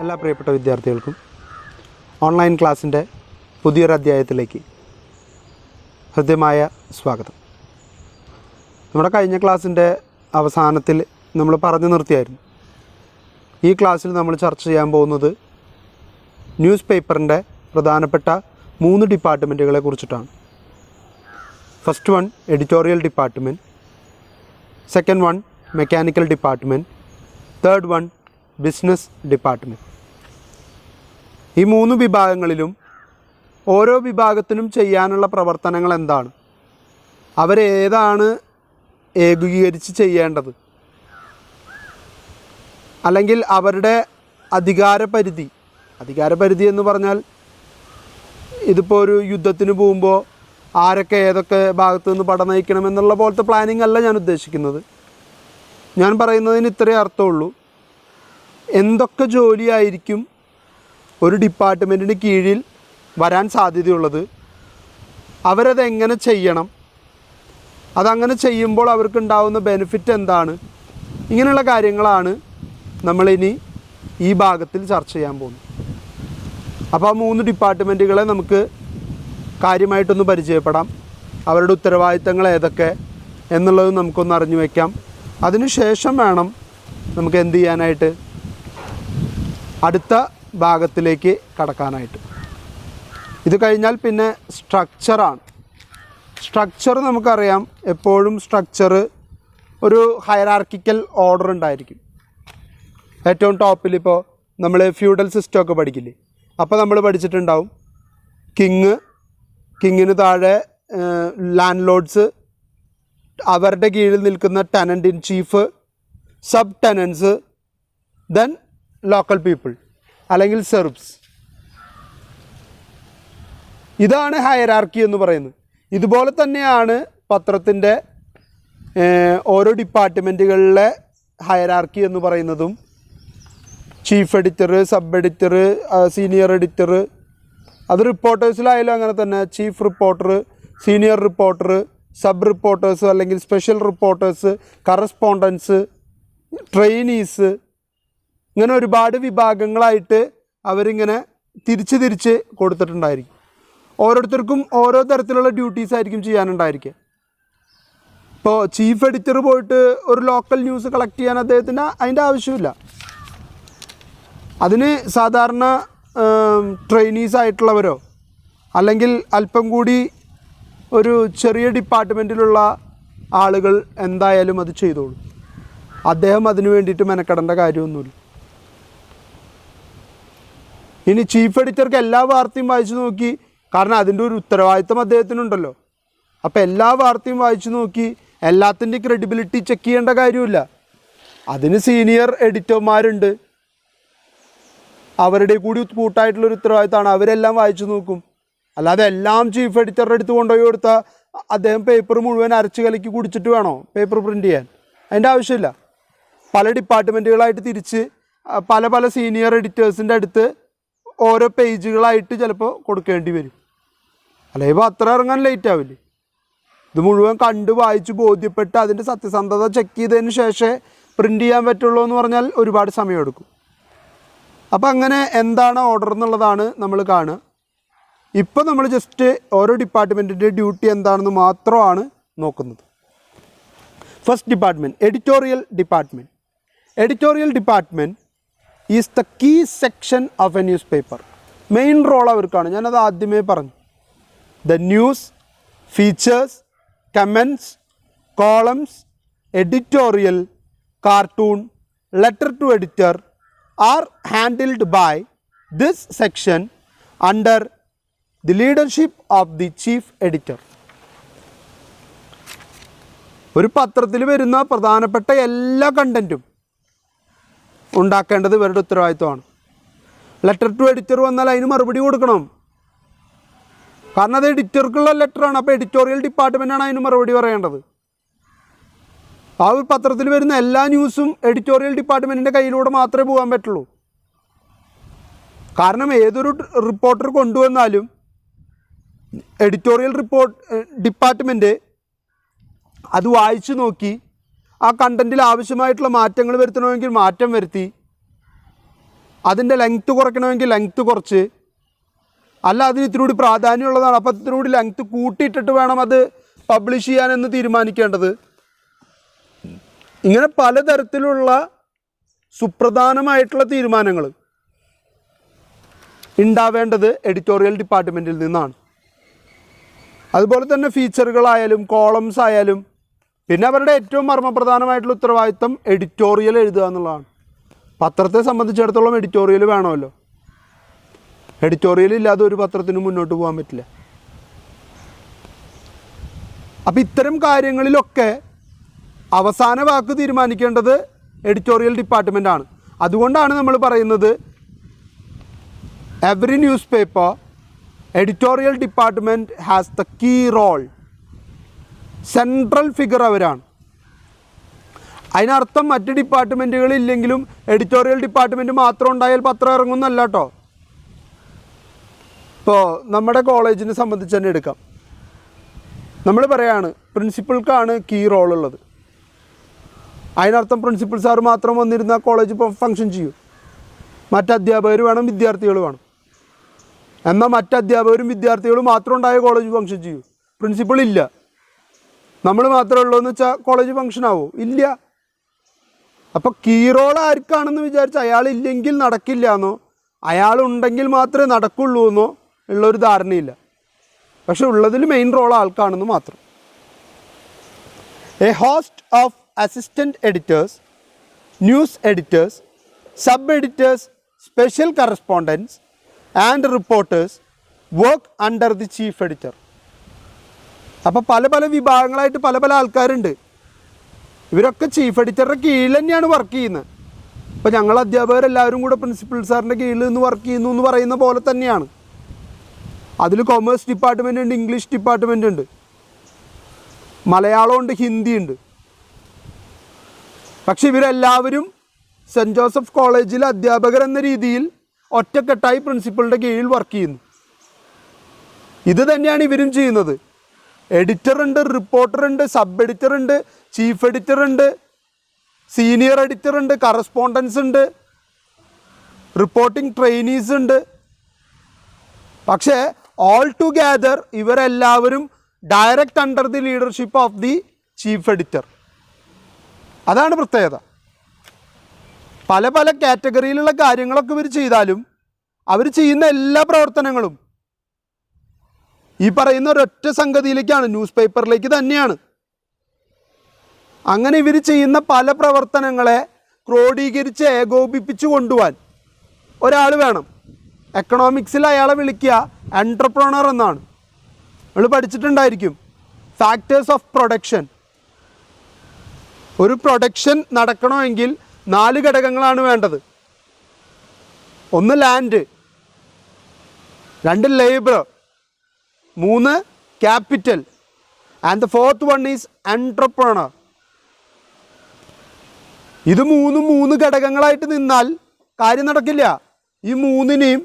എല്ലാ പ്രിയപ്പെട്ട വിദ്യാർത്ഥികൾക്കും ഓൺലൈൻ ക്ലാസ്സിൻ്റെ പുതിയൊരു അധ്യായത്തിലേക്ക് ഹൃദ്യമായ സ്വാഗതം. നമ്മുടെ കഴിഞ്ഞ ക്ലാസ്സിൻ്റെ അവസാനത്തിൽ നമ്മൾ പറഞ്ഞു നിർത്തിയായിരുന്നു. ഈ ക്ലാസ്സിൽ നമ്മൾ ചർച്ച ചെയ്യാൻ പോകുന്നത് ന്യൂസ് പേപ്പറിൻ്റെ പ്രധാനപ്പെട്ട 3 ഡിപ്പാർട്ട്മെൻറ്റുകളെ കുറിച്ചിട്ടാണ്. First one editorial department, second one mechanical department, third one business department. ഈ 3 വിഭാഗങ്ങളിലും ഓരോ വിഭാഗത്തിനും ചെയ്യാനുള്ള പ്രവർത്തനങ്ങൾ എന്താണ്, അവരേതാണ് ഏകീകരിച്ച് ചെയ്യേണ്ടത്, അല്ലെങ്കിൽ അവരുടെ അധികാരപരിധി എന്ന് പറഞ്ഞാൽ ഇതിപ്പോൾ ഒരു യുദ്ധത്തിന് പോകുമ്പോൾ ആരൊക്കെ ഏതൊക്കെ ഭാഗത്തു നിന്ന് പട നയിക്കണമെന്നുള്ള പോലത്തെ പ്ലാനിങ് അല്ല ഞാൻ ഉദ്ദേശിക്കുന്നത്. ഞാൻ പറയുന്നതിന് ഇത്രയേ അർത്ഥമുള്ളൂ. എന്തൊക്കെ ജോലിയായിരിക്കും ഒരു ഡിപ്പാർട്ട്മെൻറ്റിന് കീഴിൽ വരാൻ സാധ്യതയുള്ളത്, അവരതെങ്ങനെ ചെയ്യണം, അതങ്ങനെ ചെയ്യുമ്പോൾ അവർക്കുണ്ടാകുന്ന ബെനിഫിറ്റ് എന്താണ്, ഇങ്ങനെയുള്ള കാര്യങ്ങളാണ് നമ്മളിനി ഈ ഭാഗത്തിൽ ചർച്ച ചെയ്യാൻ പോകുന്നത്. അപ്പോൾ ആ 3 ഡിപ്പാർട്ട്മെൻറ്റുകളെ നമുക്ക് കാര്യമായിട്ടൊന്ന് പരിചയപ്പെടാം. അവരുടെ ഉത്തരവാദിത്തങ്ങൾ ഏതൊക്കെ എന്നുള്ളത് നമുക്കൊന്ന് അറിഞ്ഞു വയ്ക്കാം. അതിനുശേഷം വേണം നമുക്ക് എന്ത് ചെയ്യാനായിട്ട്, അടുത്ത ഭാഗത്തിലേക്ക് കടക്കാനായിട്ട്. ഇത് കഴിഞ്ഞാൽ പിന്നെ സ്ട്രക്ചറാണ്. സ്ട്രക്ചർ നമുക്കറിയാം, എപ്പോഴും സ്ട്രക്ചർ ഒരു ഹയറാർക്കിക്കൽ ഓർഡർ ഉണ്ടായിരിക്കും. ഏറ്റവും ടോപ്പിൽ ഇപ്പോൾ നമ്മൾ ഫ്യൂഡൽ സിസ്റ്റമൊക്കെ പഠിക്കില്ലേ, അപ്പോൾ നമ്മൾ പഠിച്ചിട്ടുണ്ടാവും കിങ്ങിന് താഴെ ലാൻഡ് ലോഡ്സ്, അവരുടെ കീഴിൽ നിൽക്കുന്ന tenant in chief, sub ടെനൻസ്, then local people അല്ലെങ്കിൽ സെർബ്സ്. ഇതാണ് ഹയറാർക്കി എന്ന് പറയുന്നത്. ഇതുപോലെ തന്നെയാണ് പത്രത്തിൻ്റെ ഓരോ ഡിപ്പാർട്ട്മെൻറ്റുകളിലെ ഹയറാർക്കി എന്ന് പറയുന്നതും. Chief editor, sub editor, senior editor, അത് റിപ്പോർട്ടേഴ്സിലായാലും അങ്ങനെ തന്നെ. Chief reporter, senior reporter, sub reporters അല്ലെങ്കിൽ സ്പെഷ്യൽ റിപ്പോർട്ടേഴ്സ്, കറസ്പോണ്ടൻസ്, ട്രെയിനീസ്, ഇങ്ങനെ ഒരുപാട് വിഭാഗങ്ങളായിട്ട് അവരിങ്ങനെ തിരിച്ച് കൊടുത്തിട്ടുണ്ടായിരിക്കും. ഓരോരുത്തർക്കും ഓരോ തരത്തിലുള്ള ഡ്യൂട്ടീസ് ആയിരിക്കും ചെയ്യാനുണ്ടായിരിക്കുക. ഇപ്പോൾ ചീഫ് എഡിറ്റർ പോയിട്ട് ഒരു ലോക്കൽ ന്യൂസ് കളക്ട് ചെയ്യാൻ അദ്ദേഹത്തിന് അതിൻ്റെ ആവശ്യമില്ല. അതിന് സാധാരണ ട്രെയിനീസ് ആയിട്ടുള്ളവരോ അല്ലെങ്കിൽ അല്പം കൂടി ഒരു ചെറിയ ഡിപ്പാർട്ട്മെൻറ്റിലുള്ള ആളുകൾ എന്തായാലും അത് ചെയ്തോളൂ. അദ്ദേഹം അതിന് വേണ്ടിയിട്ട് മെനക്കെടേണ്ട കാര്യമൊന്നുമില്ല. ഇനി ചീഫ് എഡിറ്റർക്ക് എല്ലാ വാർത്തയും വായിച്ചു നോക്കി, കാരണം അതിൻ്റെ ഒരു ഉത്തരവാദിത്തം അദ്ദേഹത്തിനുണ്ടല്ലോ. അപ്പോൾ എല്ലാ വാർത്തയും വായിച്ചു നോക്കി എല്ലാത്തിൻ്റെയും ക്രെഡിബിലിറ്റി ചെക്ക് ചെയ്യേണ്ട കാര്യമില്ല. അതിന് സീനിയർ എഡിറ്റർമാരുണ്ട്, അവരുടെ കൂടി കൂട്ടായിട്ടുള്ളൊരു ഉത്തരവാദിത്തമാണ്. അവരെല്ലാം വായിച്ചു നോക്കും. അല്ലാതെ എല്ലാം ചീഫ് എഡിറ്ററുടെ അടുത്ത് കൊണ്ടുപോയി കൊടുത്താൽ അദ്ദേഹം പേപ്പർ മുഴുവൻ അരച്ച് കലക്കി കുടിച്ചിട്ട് വേണോ പേപ്പർ പ്രിൻ്റ് ചെയ്യാൻ? അതിൻ്റെ ആവശ്യമില്ല. പല ഡിപ്പാർട്ട്മെൻറ്റുകളായിട്ട് തിരിച്ച് പല സീനിയർ എഡിറ്റേഴ്സിൻ്റെ അടുത്ത് ഓരോ പേജുകളായിട്ട് ചിലപ്പോൾ കൊടുക്കേണ്ടി വരും. അല്ലെങ്കിൽ പത്രം ഇറങ്ങാൻ ലേറ്റ് ആവില്ലേ? ഇത് മുഴുവൻ കണ്ട് വായിച്ച് ബോധ്യപ്പെട്ട് അതിൻ്റെ സത്യസന്ധത ചെക്ക് ചെയ്തതിന് ശേഷമേ പ്രിൻ്റ് ചെയ്യാൻ പറ്റുള്ളൂ എന്ന് പറഞ്ഞാൽ ഒരുപാട് സമയമെടുക്കും. അപ്പോൾ അങ്ങനെ എന്താണ് ഓർഡർ എന്നുള്ളതാണ് നമ്മൾ കാണുക. ഇപ്പോൾ നമ്മൾ ജസ്റ്റ് ഓരോ ഡിപ്പാർട്ട്മെൻറ്റിൻ്റെ ഡ്യൂട്ടി എന്താണെന്ന് മാത്രമാണ് നോക്കുന്നത്. First department editorial department. Editorial department is the key section of a news paper. Main role അവർക്കാണ്. ഞാനത് ആദ്യമേ പറഞ്ഞു. The news, features, comments, columns, editorial, cartoon, letter to editor are handled by this section under the leadership of the chief editor. ഒരു പത്രത്തിൽ വരുന്ന പ്രധാനപ്പെട്ട എല്ലാ കണ്ടൻറ്റും ഉണ്ടാക്കേണ്ടത് ഇവരുടെ ഉത്തരവാദിത്വമാണ്. ലെറ്റർ ടു എഡിറ്റർ വന്നാൽ അതിന് മറുപടി കൊടുക്കണം. കാരണം അത് എഡിറ്റർക്കുള്ള ലെറ്ററാണ്. അപ്പോൾ എഡിറ്റോറിയൽ ഡിപ്പാർട്ട്മെൻറ്റാണ് അതിന് മറുപടി പറയേണ്ടത്. ആ ഒരു പത്രത്തിൽ വരുന്ന എല്ലാ ന്യൂസും എഡിറ്റോറിയൽ ഡിപ്പാർട്ട്മെൻറ്റിൻ്റെ കയ്യിലൂടെ മാത്രമേ പോകാൻ പറ്റുള്ളൂ. കാരണം ഏതൊരു റിപ്പോർട്ടർ കൊണ്ടുവന്നാലും എഡിറ്റോറിയൽ ഡിപ്പാർട്ട്മെൻറ്റ് അത് വായിച്ചു നോക്കി ആ കണ്ടൻറ്റിൽ ആവശ്യമായിട്ടുള്ള മാറ്റങ്ങൾ വരുത്തണമെങ്കിൽ മാറ്റം വരുത്തി അതിൻ്റെ ലെങ്ത്ത് കുറയ്ക്കണമെങ്കിൽ ലെങ്ത്ത് കുറച്ച്, അല്ല അതിന് ഇത്തിരി കൂടി പ്രാധാന്യമുള്ളതാണ് അപ്പോൾ ഇത്തിരി കൂടി ലെങ്ത്ത് കൂട്ടിയിട്ടിട്ട് വേണം അത് പബ്ലിഷ് ചെയ്യാനെന്ന് തീരുമാനിക്കേണ്ടത്. ഇങ്ങനെ പലതരത്തിലുള്ള സുപ്രധാനമായിട്ടുള്ള തീരുമാനങ്ങൾ ഉണ്ടാവേണ്ടത് എഡിറ്റോറിയൽ ഡിപ്പാർട്ട്മെൻറ്റിൽ നിന്നാണ്. അതുപോലെ തന്നെ ഫീച്ചറുകളായാലും കോളംസ് ആയാലും പിന്നെ അവരുടെ ഏറ്റവും മർമ്മപ്രധാനമായിട്ടുള്ള ഉത്തരവാദിത്തം എഡിറ്റോറിയൽ എഴുതുക എന്നുള്ളതാണ്. പത്രത്തെ സംബന്ധിച്ചിടത്തോളം എഡിറ്റോറിയൽ വേണമല്ലോ. എഡിറ്റോറിയൽ ഇല്ലാതെ ഒരു പത്രത്തിനും മുന്നോട്ട് പോകാൻ പറ്റില്ല. അപ്പോൾ ഇത്തരം കാര്യങ്ങളിലൊക്കെ അവസാന വാക്ക് തീരുമാനിക്കേണ്ടത് എഡിറ്റോറിയൽ ഡിപ്പാർട്ട്മെൻറ്റാണ്. അതുകൊണ്ടാണ് നമ്മൾ പറയുന്നത് every newspaper editorial department has the key role. Central figure അവരാണ്. അതിനർത്ഥം മറ്റ് ഡിപ്പാർട്ട്മെൻറ്റുകളില്ലെങ്കിലും എഡിറ്റോറിയൽ ഡിപ്പാർട്ട്മെൻറ്റ് മാത്രം ഉണ്ടായാൽ പത്രം ഇറങ്ങുന്നല്ല കേട്ടോ. ഇപ്പോൾ നമ്മുടെ കോളേജിനെ സംബന്ധിച്ച് തന്നെ എടുക്കാം. നമ്മൾ പറയാണ് പ്രിൻസിപ്പൽക്കാണ് കീ റോൾ ഉള്ളത്. അതിനർത്ഥം പ്രിൻസിപ്പൽ സാർ മാത്രം വന്നിരുന്നാൽ കോളേജ് ഫങ്ഷൻ ചെയ്യും. മറ്റ് അധ്യാപകർ വേണം, വിദ്യാർത്ഥികൾ വേണം. എന്നാൽ മറ്റ് അധ്യാപകരും വിദ്യാർത്ഥികളും മാത്രം ഉണ്ടായ കോളേജ് ഫങ്ഷൻ ചെയ്യും. പ്രിൻസിപ്പൾ ഇല്ല, നമ്മൾ മാത്രമേ ഉള്ളൂ എന്ന് വെച്ചാൽ കോളേജ് ഫങ്ഷൻ ആവോ? ഇല്ല. അപ്പോൾ കീ റോൾ ആർക്കാണെന്ന് വിചാരിച്ച് അയാളില്ലെങ്കിൽ നടക്കില്ല എന്നോ അയാളുണ്ടെങ്കിൽ മാത്രമേ നടക്കുള്ളൂ എന്നോ ഉള്ളൊരു ധാരണയില്ല. പക്ഷെ ഉള്ളതിൽ മെയിൻ റോൾ ആൾക്കാണെന്ന് മാത്രം. A host of assistant editors, news editors, sub editors, special correspondence and reporters work under the chief editor. അപ്പോൾ പല പല വിഭാഗങ്ങളായിട്ട് പല പല ആൾക്കാരുണ്ട്. ഇവരൊക്കെ ചീഫ് എഡിറ്ററുടെ കീഴിൽ തന്നെയാണ് വർക്ക് ചെയ്യുന്നത്. ഇപ്പോൾ ഞങ്ങൾ അധ്യാപകരെല്ലാവരും കൂടെ പ്രിൻസിപ്പൽ സാറിൻ്റെ കീഴിൽ നിന്ന് വർക്ക് ചെയ്യുന്നു എന്ന് പറയുന്ന പോലെ തന്നെയാണ്. അതിൽ കൊമേഴ്സ് ഡിപ്പാർട്ട്മെൻ്റ് ഉണ്ട്, ഇംഗ്ലീഷ് ഡിപ്പാർട്ട്മെൻ്റ് ഉണ്ട്, മലയാളമുണ്ട്, ഹിന്ദിയുണ്ട്. പക്ഷെ ഇവരെല്ലാവരും സെൻറ്റ് ജോസഫ് കോളേജിലെ അധ്യാപകർ എന്ന രീതിയിൽ ഒറ്റക്കെട്ടായി പ്രിൻസിപ്പളുടെ കീഴിൽ വർക്ക് ചെയ്യുന്നു. ഇത് തന്നെയാണ് ഇവരും ചെയ്യുന്നത്. എഡിറ്ററുണ്ട്, റിപ്പോർട്ടറുണ്ട്, സബ് എഡിറ്ററുണ്ട്, ചീഫ് എഡിറ്ററുണ്ട്, സീനിയർ എഡിറ്ററുണ്ട്, കറസ്പോണ്ടൻസ് ഉണ്ട്, റിപ്പോർട്ടിംഗ് ട്രെയിനീസ് ഉണ്ട്. പക്ഷേ ഓൾ ടുഗെദർ ഇവരെല്ലാവരും direct under the leadership of the chief editor. അതാണ് പ്രത്യേകത. പല പല കാറ്റഗറിയിലുള്ള കാര്യങ്ങളൊക്കെ ഇവർ ചെയ്താലും അവർ ചെയ്യുന്ന എല്ലാ പ്രവർത്തനങ്ങളും ഈ പറയുന്ന ഒരൊറ്റ സംഗതിയിലേക്കാണ്, ന്യൂസ് പേപ്പറിലേക്ക് തന്നെയാണ്. അങ്ങനെ ഇവർ ചെയ്യുന്ന പല പ്രവർത്തനങ്ങളെ ക്രോഡീകരിച്ച് ഏകോപിപ്പിച്ച് കൊണ്ടുപോകാൻ ഒരാൾ വേണം. എക്കണോമിക്സിൽ അയാളെ വിളിക്കുക എൻട്രപ്രണർ എന്നാണ്. നമ്മൾ പഠിച്ചിട്ടുണ്ടായിരിക്കും ഫാക്ടേഴ്സ് ഓഫ് പ്രൊഡക്ഷൻ. ഒരു പ്രൊഡക്ഷൻ നടക്കണമെങ്കിൽ 4 ഘടകങ്ങളാണ് വേണ്ടത്. 1 land, 2 labour, 3 capital and the 4th one is entrepreneur. ഇത് 3 ഘടകങ്ങളായിട്ട് നിന്നാൽ കാര്യം നടക്കില്ല. ഈ 3നെയും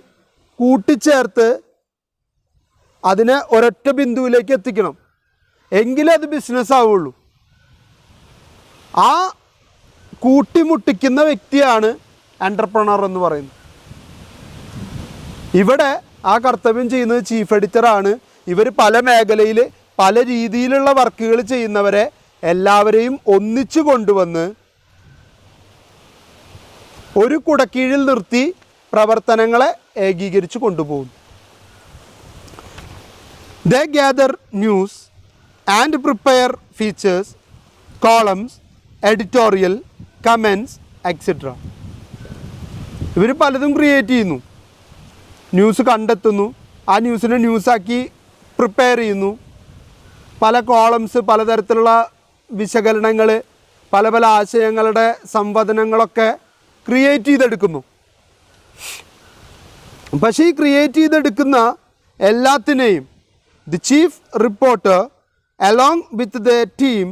കൂട്ടിച്ചേർത്ത് അതിനെ ഒരൊറ്റ ബിന്ദുവിലേക്ക് എത്തിക്കണം, എങ്കിലേ അത് ബിസിനസ് ആവുള്ളൂ. ആ കൂട്ടിമുട്ടിക്കുന്ന വ്യക്തിയാണ് എൻട്രപ്രണർ എന്ന് പറയുന്നത്. ഇവിടെ ആ കർത്തവ്യം ചെയ്യുന്നത് ചീഫ് എഡിറ്ററാണ്. ഇവർ പല മേഖലയിൽ പല രീതിയിലുള്ള വർക്കുകൾ ചെയ്യുന്നവരെ എല്ലാവരെയും ഒന്നിച്ചു കൊണ്ടുവന്ന് ഒരു കുടക്കീഴിൽ നിർത്തി പ്രവർത്തനങ്ങളെ ഏകീകരിച്ച് കൊണ്ടുപോകും. They gather news and prepare features, columns, editorial, comments, etc. ഇവർ പലതും ക്രിയേറ്റ് ചെയ്യുന്നു. ന്യൂസ് കണ്ടെത്തുന്നു, ആ ന്യൂസിനെ ന്യൂസാക്കി പ്രിപ്പയർ ചെയ്യുന്നു. പല കോളംസ്, പലതരത്തിലുള്ള വിശകലനങ്ങൾ, പല പല ആശയങ്ങളുടെ സംവദനങ്ങളൊക്കെ ക്രിയേറ്റ് ചെയ്തെടുക്കുന്നു. പക്ഷേ ഈ ക്രിയേറ്റ് ചെയ്തെടുക്കുന്ന എല്ലാത്തിനെയും the chief reporter along with the team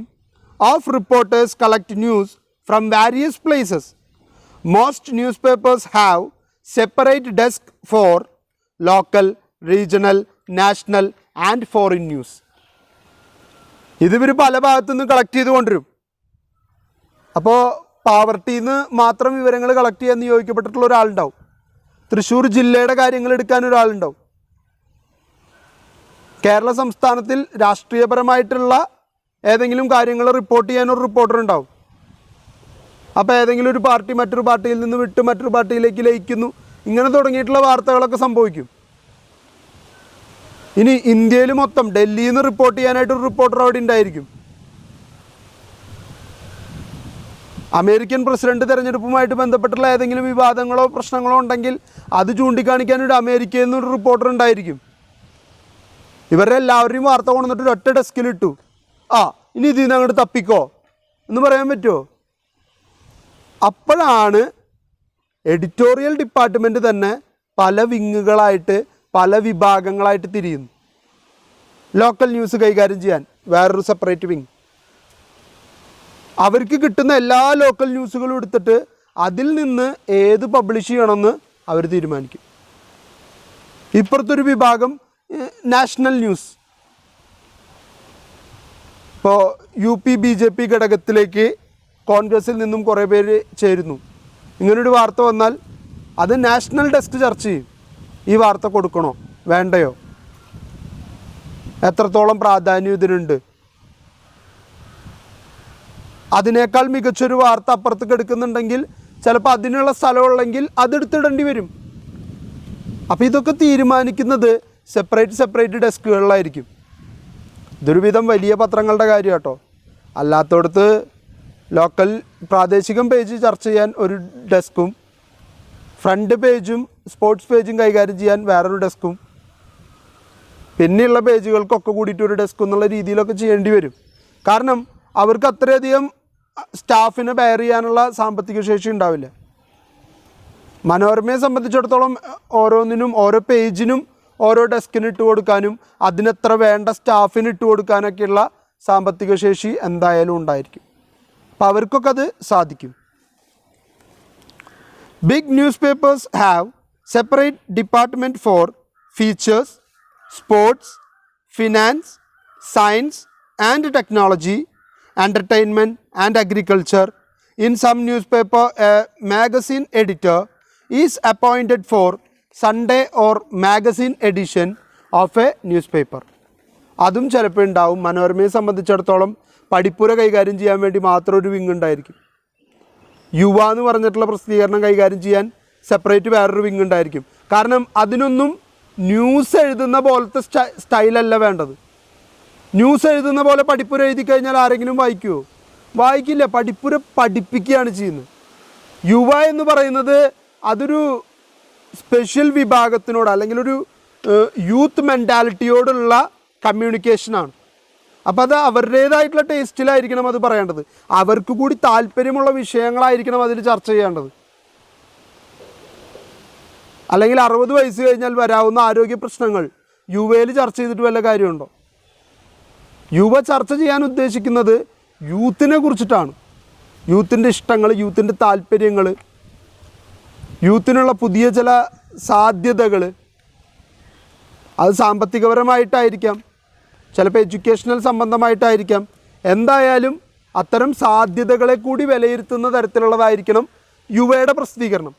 of reporters collect news from various places. Most newspapers have separate desk for local, regional, national and foreign news. ഇതിവർ പല ഭാഗത്തു നിന്ന് കളക്ട് ചെയ്ത് കൊണ്ടുവരും. അപ്പോൾ പാവർട്ടിയിൽ നിന്ന് മാത്രം വിവരങ്ങൾ കളക്ട് ചെയ്യാൻ നിയോഗിക്കപ്പെട്ടിട്ടുള്ള ഒരാളുണ്ടാവും. തൃശ്ശൂർ ജില്ലയുടെ കാര്യങ്ങൾ എടുക്കാൻ ഒരാളുണ്ടാവും. കേരള സംസ്ഥാനത്തിൽ രാഷ്ട്രീയപരമായിട്ടുള്ള ഏതെങ്കിലും കാര്യങ്ങൾ റിപ്പോർട്ട് ചെയ്യാനൊരു റിപ്പോർട്ടർ ഉണ്ടാവും. അപ്പോൾ ഏതെങ്കിലും ഒരു പാർട്ടി മറ്റൊരു പാർട്ടിയിൽ നിന്ന് വിട്ട് മറ്റൊരു പാർട്ടിയിലേക്ക് ലയിക്കുന്നു, ഇങ്ങനെ തുടങ്ങിയിട്ടുള്ള വാർത്തകളൊക്കെ സംഭവിക്കും. ഇനി ഇന്ത്യയിൽ മൊത്തം ഡൽഹിയിൽ നിന്ന് റിപ്പോർട്ട് ചെയ്യാനായിട്ടൊരു റിപ്പോർട്ടർ അവിടെ ഉണ്ടായിരിക്കും. അമേരിക്കൻ പ്രസിഡന്റ് തെരഞ്ഞെടുപ്പുമായിട്ട് ബന്ധപ്പെട്ടുള്ള ഏതെങ്കിലും വിവാദങ്ങളോ പ്രശ്നങ്ങളോ ഉണ്ടെങ്കിൽ അത് ചൂണ്ടിക്കാണിക്കാനൊരു അമേരിക്കയിൽ നിന്നൊരു റിപ്പോർട്ടർ ഉണ്ടായിരിക്കും. ഇവരുടെ എല്ലാവരുടെയും വാർത്ത കൊണ്ടുവന്നിട്ട് ഒരൊറ്റ ഡെസ്കിലിട്ടു, ഇനി ഇതിൽ നിന്ന് അങ്ങോട്ട് തപ്പിക്കോ എന്ന് പറയാൻ പറ്റുമോ? അപ്പോഴാണ് എഡിറ്റോറിയൽ ഡിപ്പാർട്ട്മെൻറ്റ് തന്നെ പല വിങ്ങുകളായിട്ട് പല വിഭാഗങ്ങളായിട്ട് തിരിയുന്നു. ലോക്കൽ ന്യൂസ് കൈകാര്യം ചെയ്യാൻ വേറൊരു സെപ്പറേറ്റ് വിങ്, അവർക്ക് കിട്ടുന്ന എല്ലാ ലോക്കൽ ന്യൂസുകളും എടുത്തിട്ട് അതിൽ നിന്ന് ഏത് പബ്ലിഷ് ചെയ്യണമെന്ന് അവർ തീരുമാനിക്കും. ഇപ്പുറത്തൊരു വിഭാഗം നാഷണൽ ന്യൂസ്. ഇപ്പോൾ UP BJP ഘടകത്തിലേക്ക് കോൺഗ്രസിൽ നിന്നും കുറേ പേര് ചേരുന്നു. ഇങ്ങനൊരു വാർത്ത വന്നാൽ അത് നാഷണൽ ഡെസ്ക് ചർച്ച ചെയ്യും. ഈ വാർത്ത കൊടുക്കണോ വേണ്ടയോ, എത്രത്തോളം പ്രാധാന്യം ഇതിനുണ്ട്, അതിനേക്കാൾ മികച്ചൊരു വാർത്ത അപ്പുറത്തേക്ക് എടുക്കുന്നുണ്ടെങ്കിൽ ചിലപ്പോൾ അതിനുള്ള സ്ഥലമുള്ളെങ്കിൽ അതെടുത്തിടേണ്ടി വരും. അപ്പോൾ ഇതൊക്കെ തീരുമാനിക്കുന്നത് സെപ്പറേറ്റ് ഡെസ്കുകളിലായിരിക്കും. ഇതൊരു വിധം വലിയ പത്രങ്ങളുടെ കാര്യം കേട്ടോ. അല്ലാത്തടത്ത് ലോക്കൽ പ്രാദേശികം പേജ് ചർച്ച ചെയ്യാൻ ഒരു ഡെസ്കും ഫ്രണ്ട് പേജും സ്പോർട്സ് പേജും കൈകാര്യം ചെയ്യാൻ വേറൊരു ഡെസ്കും പിന്നെയുള്ള പേജുകൾക്കൊക്കെ കൂടിയിട്ട് ഒരു ഡെസ്ക് എന്നുള്ള രീതിയിലൊക്കെ ചെയ്യേണ്ടി വരും. കാരണം അവർക്ക് അത്രയധികം സ്റ്റാഫിനെ ബെയർ ചെയ്യാനുള്ള സാമ്പത്തിക ശേഷി ഉണ്ടാവില്ല. മനോരമയെ സംബന്ധിച്ചിടത്തോളം ഓരോന്നിനും ഓരോ പേജിനും ഓരോ ഡെസ്കിന് ഇട്ട് കൊടുക്കാനും അതിനെത്ര വേണ്ട സ്റ്റാഫിന് ഇട്ട് കൊടുക്കാനൊക്കെയുള്ള സാമ്പത്തിക ശേഷി എന്തായാലും ഉണ്ടായിരിക്കും. അപ്പോൾ അവർക്കൊക്കെ അത് സാധിക്കും. Big news papers have separate department for features, sports, finance, science and technology, entertainment and agriculture. In some newspaper, a magazine editor is appointed for Sunday or magazine edition of a newspaper. അതും ചിലപ്പോൾ ഉണ്ടാവും. മനോരമയെ സംബന്ധിച്ചിടത്തോളം പഠിപ്പുര കൈകാര്യം ചെയ്യാൻ വേണ്ടി മാത്രം ഒരു wing ഉണ്ടായിരിക്കും. യുവ എന്ന് പറഞ്ഞിട്ടുള്ള പ്രസിദ്ധീകരണം കൈകാര്യം ചെയ്യാൻ സെപ്പറേറ്റ് വേറൊരു വിങ് ഉണ്ടായിരിക്കും. കാരണം അതിനൊന്നും ന്യൂസ് എഴുതുന്ന പോലത്തെ സ്റ്റൈലല്ല വേണ്ടത്. ന്യൂസ് എഴുതുന്ന പോലെ പഠിപ്പുര എഴുതി കഴിഞ്ഞാൽ ആരെങ്കിലും വായിക്കുമോ? വായിക്കില്ല. പഠിപ്പുര പഠിപ്പിക്കുകയാണ് ചെയ്യുന്നത്. യുവ എന്ന് പറയുന്നത് അതൊരു സ്പെഷ്യൽ വിഭാഗത്തിനോട് അല്ലെങ്കിൽ ഒരു യൂത്ത് മെൻറ്റാലിറ്റിയോടുള്ള കമ്മ്യൂണിക്കേഷനാണ്. അപ്പോൾ അത് അവരുടേതായിട്ടുള്ള ടേസ്റ്റിലായിരിക്കണം അത് പറയേണ്ടത്. അവർക്ക് കൂടി താല്പര്യമുള്ള വിഷയങ്ങളായിരിക്കണം അതിൽ ചർച്ച ചെയ്യേണ്ടത്. അല്ലെങ്കിൽ 60 വയസ്സ് കഴിഞ്ഞാൽ വരാവുന്ന ആരോഗ്യ പ്രശ്നങ്ങൾ യുവയിൽ ചർച്ച ചെയ്തിട്ട് വല്ല കാര്യമുണ്ടോ? യുവ ചർച്ച ചെയ്യാൻ ഉദ്ദേശിക്കുന്നത് യൂത്തിനെ കുറിച്ചിട്ടാണ്. യൂത്തിൻ്റെ ഇഷ്ടങ്ങൾ, യൂത്തിൻ്റെ താല്പര്യങ്ങൾ, യൂത്തിനുള്ള പുതിയ ചില സാധ്യതകൾ. അത് സാമ്പത്തികപരമായിട്ടായിരിക്കാം, ചിലപ്പോൾ എഡ്യൂക്കേഷണൽ സംബന്ധമായിട്ടായിരിക്കാം. എന്തായാലും അത്തരം സാധ്യതകളെ കൂടി വിലയിരുത്തുന്ന തരത്തിലുള്ളതായിരിക്കണം യുവയുടെ പ്രസിദ്ധീകരണം.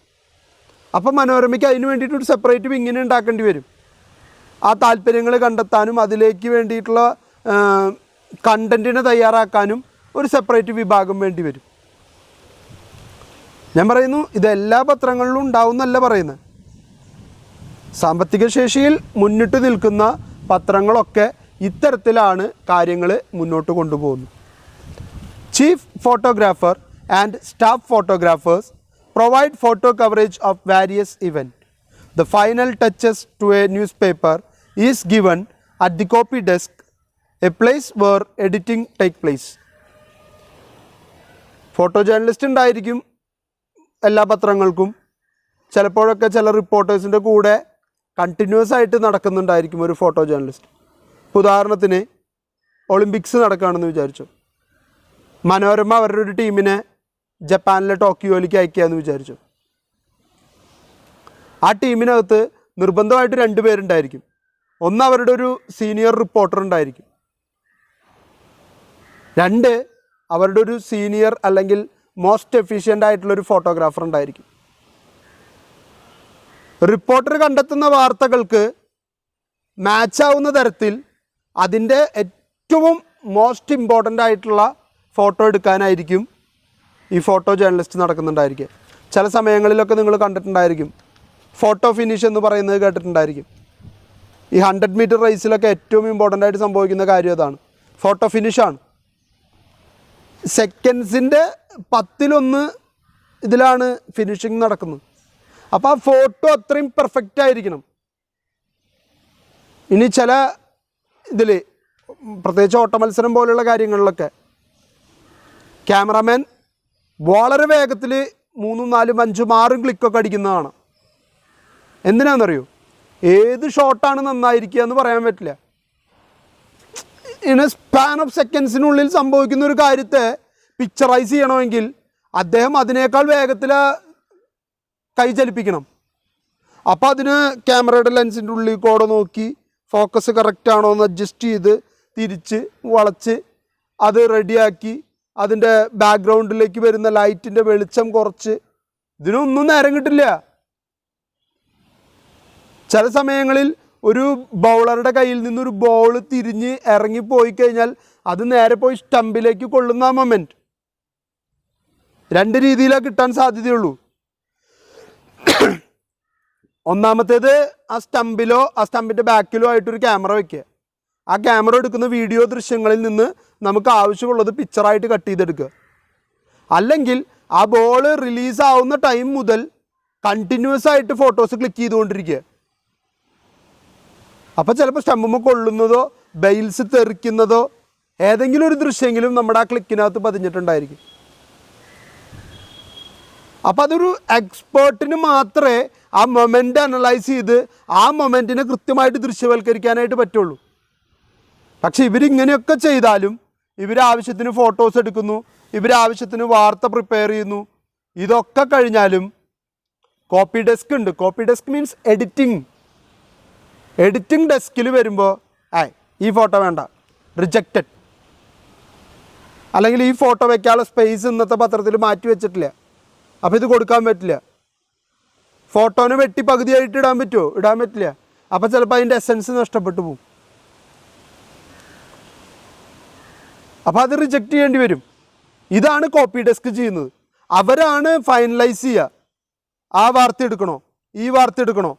അപ്പം മനോരമയ്ക്ക് അതിന് വേണ്ടിയിട്ടൊരു സെപ്പറേറ്റ് വിങ്ങിനെ ഉണ്ടാക്കേണ്ടി വരും. ആ താല്പര്യങ്ങൾ കണ്ടെത്താനും അതിലേക്ക് വേണ്ടിയിട്ടുള്ള കണ്ടൻറ്റിനെ തയ്യാറാക്കാനും ഒരു സെപ്പറേറ്റ് വിഭാഗം വേണ്ടി വരും. ഞാൻ പറയുന്നു ഇതെല്ലാ പത്രങ്ങളിലും ഉണ്ടാവുന്നല്ല പറയുന്നത്. സാമ്പത്തിക ശേഷിയിൽ മുന്നിട്ട് നിൽക്കുന്ന പത്രങ്ങളൊക്കെ ഇത്തരത്തിലാണ് കാര്യങ്ങൾ മുന്നോട്ട് കൊണ്ടുപോകുന്നത്. Chief photographer and staff photographers provide photo coverage of various events. The final touches to a newspaper is given at the copy desk, a place where editing take place. Photo journalist ഉണ്ടായിരിക്കും എല്ലാ പത്രങ്ങൾക്കും. ചിലപ്പോഴൊക്കെ ചില റിപ്പോർട്ടേഴ്സിൻ്റെ കൂടെ continuous ആയിട്ട് നടക്കുന്നുണ്ടായിരിക്കും ഒരു photo journalist. ഉദാഹരണത്തിന് Olympics നടക്കുകയാണെന്ന് വിചാരിച്ചു. മനോരമ അവരുടെ ഒരു ടീമിനെ ജപ്പാനിലെ ടോക്കിയോയിലേക്ക് അയക്കുകയെന്ന് വിചാരിച്ചു. ആ ടീമിനകത്ത് നിർബന്ധമായിട്ട് 2 പേരുണ്ടായിരിക്കും. ഒന്ന് അവരുടെ ഒരു സീനിയർ റിപ്പോർട്ടർ ഉണ്ടായിരിക്കും, 2 അവരുടെ ഒരു സീനിയർ അല്ലെങ്കിൽ മോസ്റ്റ് എഫിഷ്യൻ്റ് ആയിട്ടുള്ളൊരു ഫോട്ടോഗ്രാഫർ ഉണ്ടായിരിക്കും. റിപ്പോർട്ടർ കണ്ടെത്തുന്ന വാർത്തകൾക്ക് മാച്ചാവുന്ന തരത്തിൽ അതിൻ്റെ ഏറ്റവും മോസ്റ്റ് ഇമ്പോർട്ടൻ്റ് ആയിട്ടുള്ള ഫോട്ടോ എടുക്കാനായിരിക്കും ഈ ഫോട്ടോ ജേർണലിസ്റ്റ് നടക്കുന്നുണ്ടായിരിക്കും. ചില സമയങ്ങളിലൊക്കെ നിങ്ങൾ കണ്ടിട്ടുണ്ടായിരിക്കും, ഫോട്ടോ ഫിനിഷ് എന്ന് പറയുന്നത് കേട്ടിട്ടുണ്ടായിരിക്കും. ഈ 100 മീറ്റർ റേസിലൊക്കെ ഏറ്റവും ഇമ്പോർട്ടൻ്റ് ആയിട്ട് സംഭവിക്കുന്ന കാര്യം അതാണ്, ഫോട്ടോ ഫിനിഷാണ്. സെക്കൻഡ്സിൻ്റെ 10 ഇതിലാണ് ഫിനിഷിങ് നടക്കുന്നത്. അപ്പോൾ ആ ഫോട്ടോ അത്രയും പെർഫെക്റ്റ് ആയിരിക്കണം. ഇനി ചില ഇതിൽ പ്രത്യേകിച്ച് ഓട്ടമത്സരം പോലുള്ള കാര്യങ്ങളിലൊക്കെ ക്യാമറാമാൻ വളരെ വേഗത്തിൽ 3, 4, 5, 6 ക്ലിക്കൊക്കെ അടിക്കുന്നതാണ്. എന്തിനാണെന്നറിയോ? ഏത് ഷോട്ടാണ് നന്നായിരിക്കുക എന്ന് പറയാൻ പറ്റില്ല. ഇൻ എ സ്പാൻ ഓഫ് സെക്കൻഡ്സിനുള്ളിൽ സംഭവിക്കുന്ന ഒരു കാര്യത്തെ പിക്ചറൈസ് ചെയ്യണമെങ്കിൽ അദ്ദേഹം അതിനേക്കാൾ വേഗത്തിൽ കൈ ചലിപ്പിക്കണം. അപ്പോൾ അതിന് ക്യാമറയുടെ ലെൻസിൻ്റെ ഉള്ളിൽ കൂടെ നോക്കി ഫോക്കസ് കറക്റ്റാണോ എന്ന് അഡ്ജസ്റ്റ് ചെയ്ത് തിരിച്ച് വളച്ച് അത് റെഡിയാക്കി അതിൻ്റെ ബാക്ക്ഗ്രൗണ്ടിലേക്ക് വരുന്ന ലൈറ്റിൻ്റെ വെളിച്ചം കുറച്ച്, ഇതിനൊന്നും നേരം കിട്ടില്ല. ചില സമയങ്ങളിൽ ഒരു ബൗളറുടെ കയ്യിൽ നിന്നൊരു ബോൾ തിരിഞ്ഞ് ഇറങ്ങിപ്പോയി കഴിഞ്ഞാൽ അത് നേരെ പോയി സ്റ്റമ്പിലേക്ക് കൊള്ളുന്ന ആ മൊമെൻറ്റ് 2 രീതിയിലാണ് കിട്ടാൻ സാധ്യതയുള്ളൂ. ഒന്നാമത്തേത് ആ സ്റ്റമ്പിലോ ആ സ്റ്റമ്പിൻ്റെ ബാക്കിലോ ആയിട്ടൊരു ക്യാമറ വയ്ക്കുക. ആ ക്യാമറ എടുക്കുന്ന വീഡിയോ ദൃശ്യങ്ങളിൽ നിന്ന് നമുക്ക് ആവശ്യമുള്ളത് പിക്ചറായിട്ട് കട്ട് ചെയ്തെടുക്കുക. അല്ലെങ്കിൽ ആ ബോൾ റിലീസാവുന്ന ടൈം മുതൽ കണ്ടിന്യൂസ് ആയിട്ട് ഫോട്ടോസ് ക്ലിക്ക് ചെയ്തുകൊണ്ടിരിക്കുക. അപ്പോൾ ചിലപ്പോൾ സ്റ്റമ്പുമ്പോൾ കൊള്ളുന്നതോ ബെയിൽസ് തെറിക്കുന്നതോ ഏതെങ്കിലും ഒരു ദൃശ്യമെങ്കിലും നമ്മുടെ ആ ക്ലിക്കിനകത്ത് പതിഞ്ഞിട്ടുണ്ടായിരിക്കും. അപ്പോൾ അതൊരു എക്സ്പേർട്ടിന് മാത്രമേ ആ മൊമെൻ്റ് അനലൈസ് ചെയ്ത് ആ മൊമെൻറ്റിനെ കൃത്യമായിട്ട് ദൃശ്യവൽക്കരിക്കാനായിട്ട് പറ്റുള്ളൂ. പക്ഷെ ഇവരിങ്ങനെയൊക്കെ ചെയ്താലും ഇവരാവശ്യത്തിന് ഫോട്ടോസ് എടുക്കുന്നു, ഇവരാവശ്യത്തിന് വാർത്ത പ്രിപ്പയർ ചെയ്യുന്നു. ഇതൊക്കെ കഴിഞ്ഞാലും കോപ്പി ഡെസ്ക് ഉണ്ട്. കോപ്പി ഡെസ്ക് മീൻസ് എഡിറ്റിംഗ് ഡെസ്കിൽ വരുമ്പോൾ ഈ ഫോട്ടോ വേണ്ട, റിജക്റ്റഡ്, അല്ലെങ്കിൽ ഈ ഫോട്ടോ വയ്ക്കാനുള്ള സ്പേസ് ഇന്നത്തെ പത്രത്തിൽ മാറ്റി വെച്ചിട്ടില്ല, അപ്പോൾ ഇത് കൊടുക്കാൻ പറ്റില്ല. ഫോട്ടോനെ വെട്ടി പകുതിയായിട്ട് ഇടാൻ പറ്റുമോ? ഇടാൻ പറ്റില്ല. അപ്പോൾ ചിലപ്പോൾ അതിൻ്റെ എസൻസ് നഷ്ടപ്പെട്ടു പോകും. അപ്പോൾ അത് റിജക്റ്റ് ചെയ്യേണ്ടി വരും. ഇതാണ് കോപ്പി ഡെസ്ക് ചെയ്യുന്നത്. അവരാണ് ഫൈനലൈസ് ചെയ്യുക. ആ വാർത്ത എടുക്കണോ, ഈ വാർത്ത എടുക്കണോ,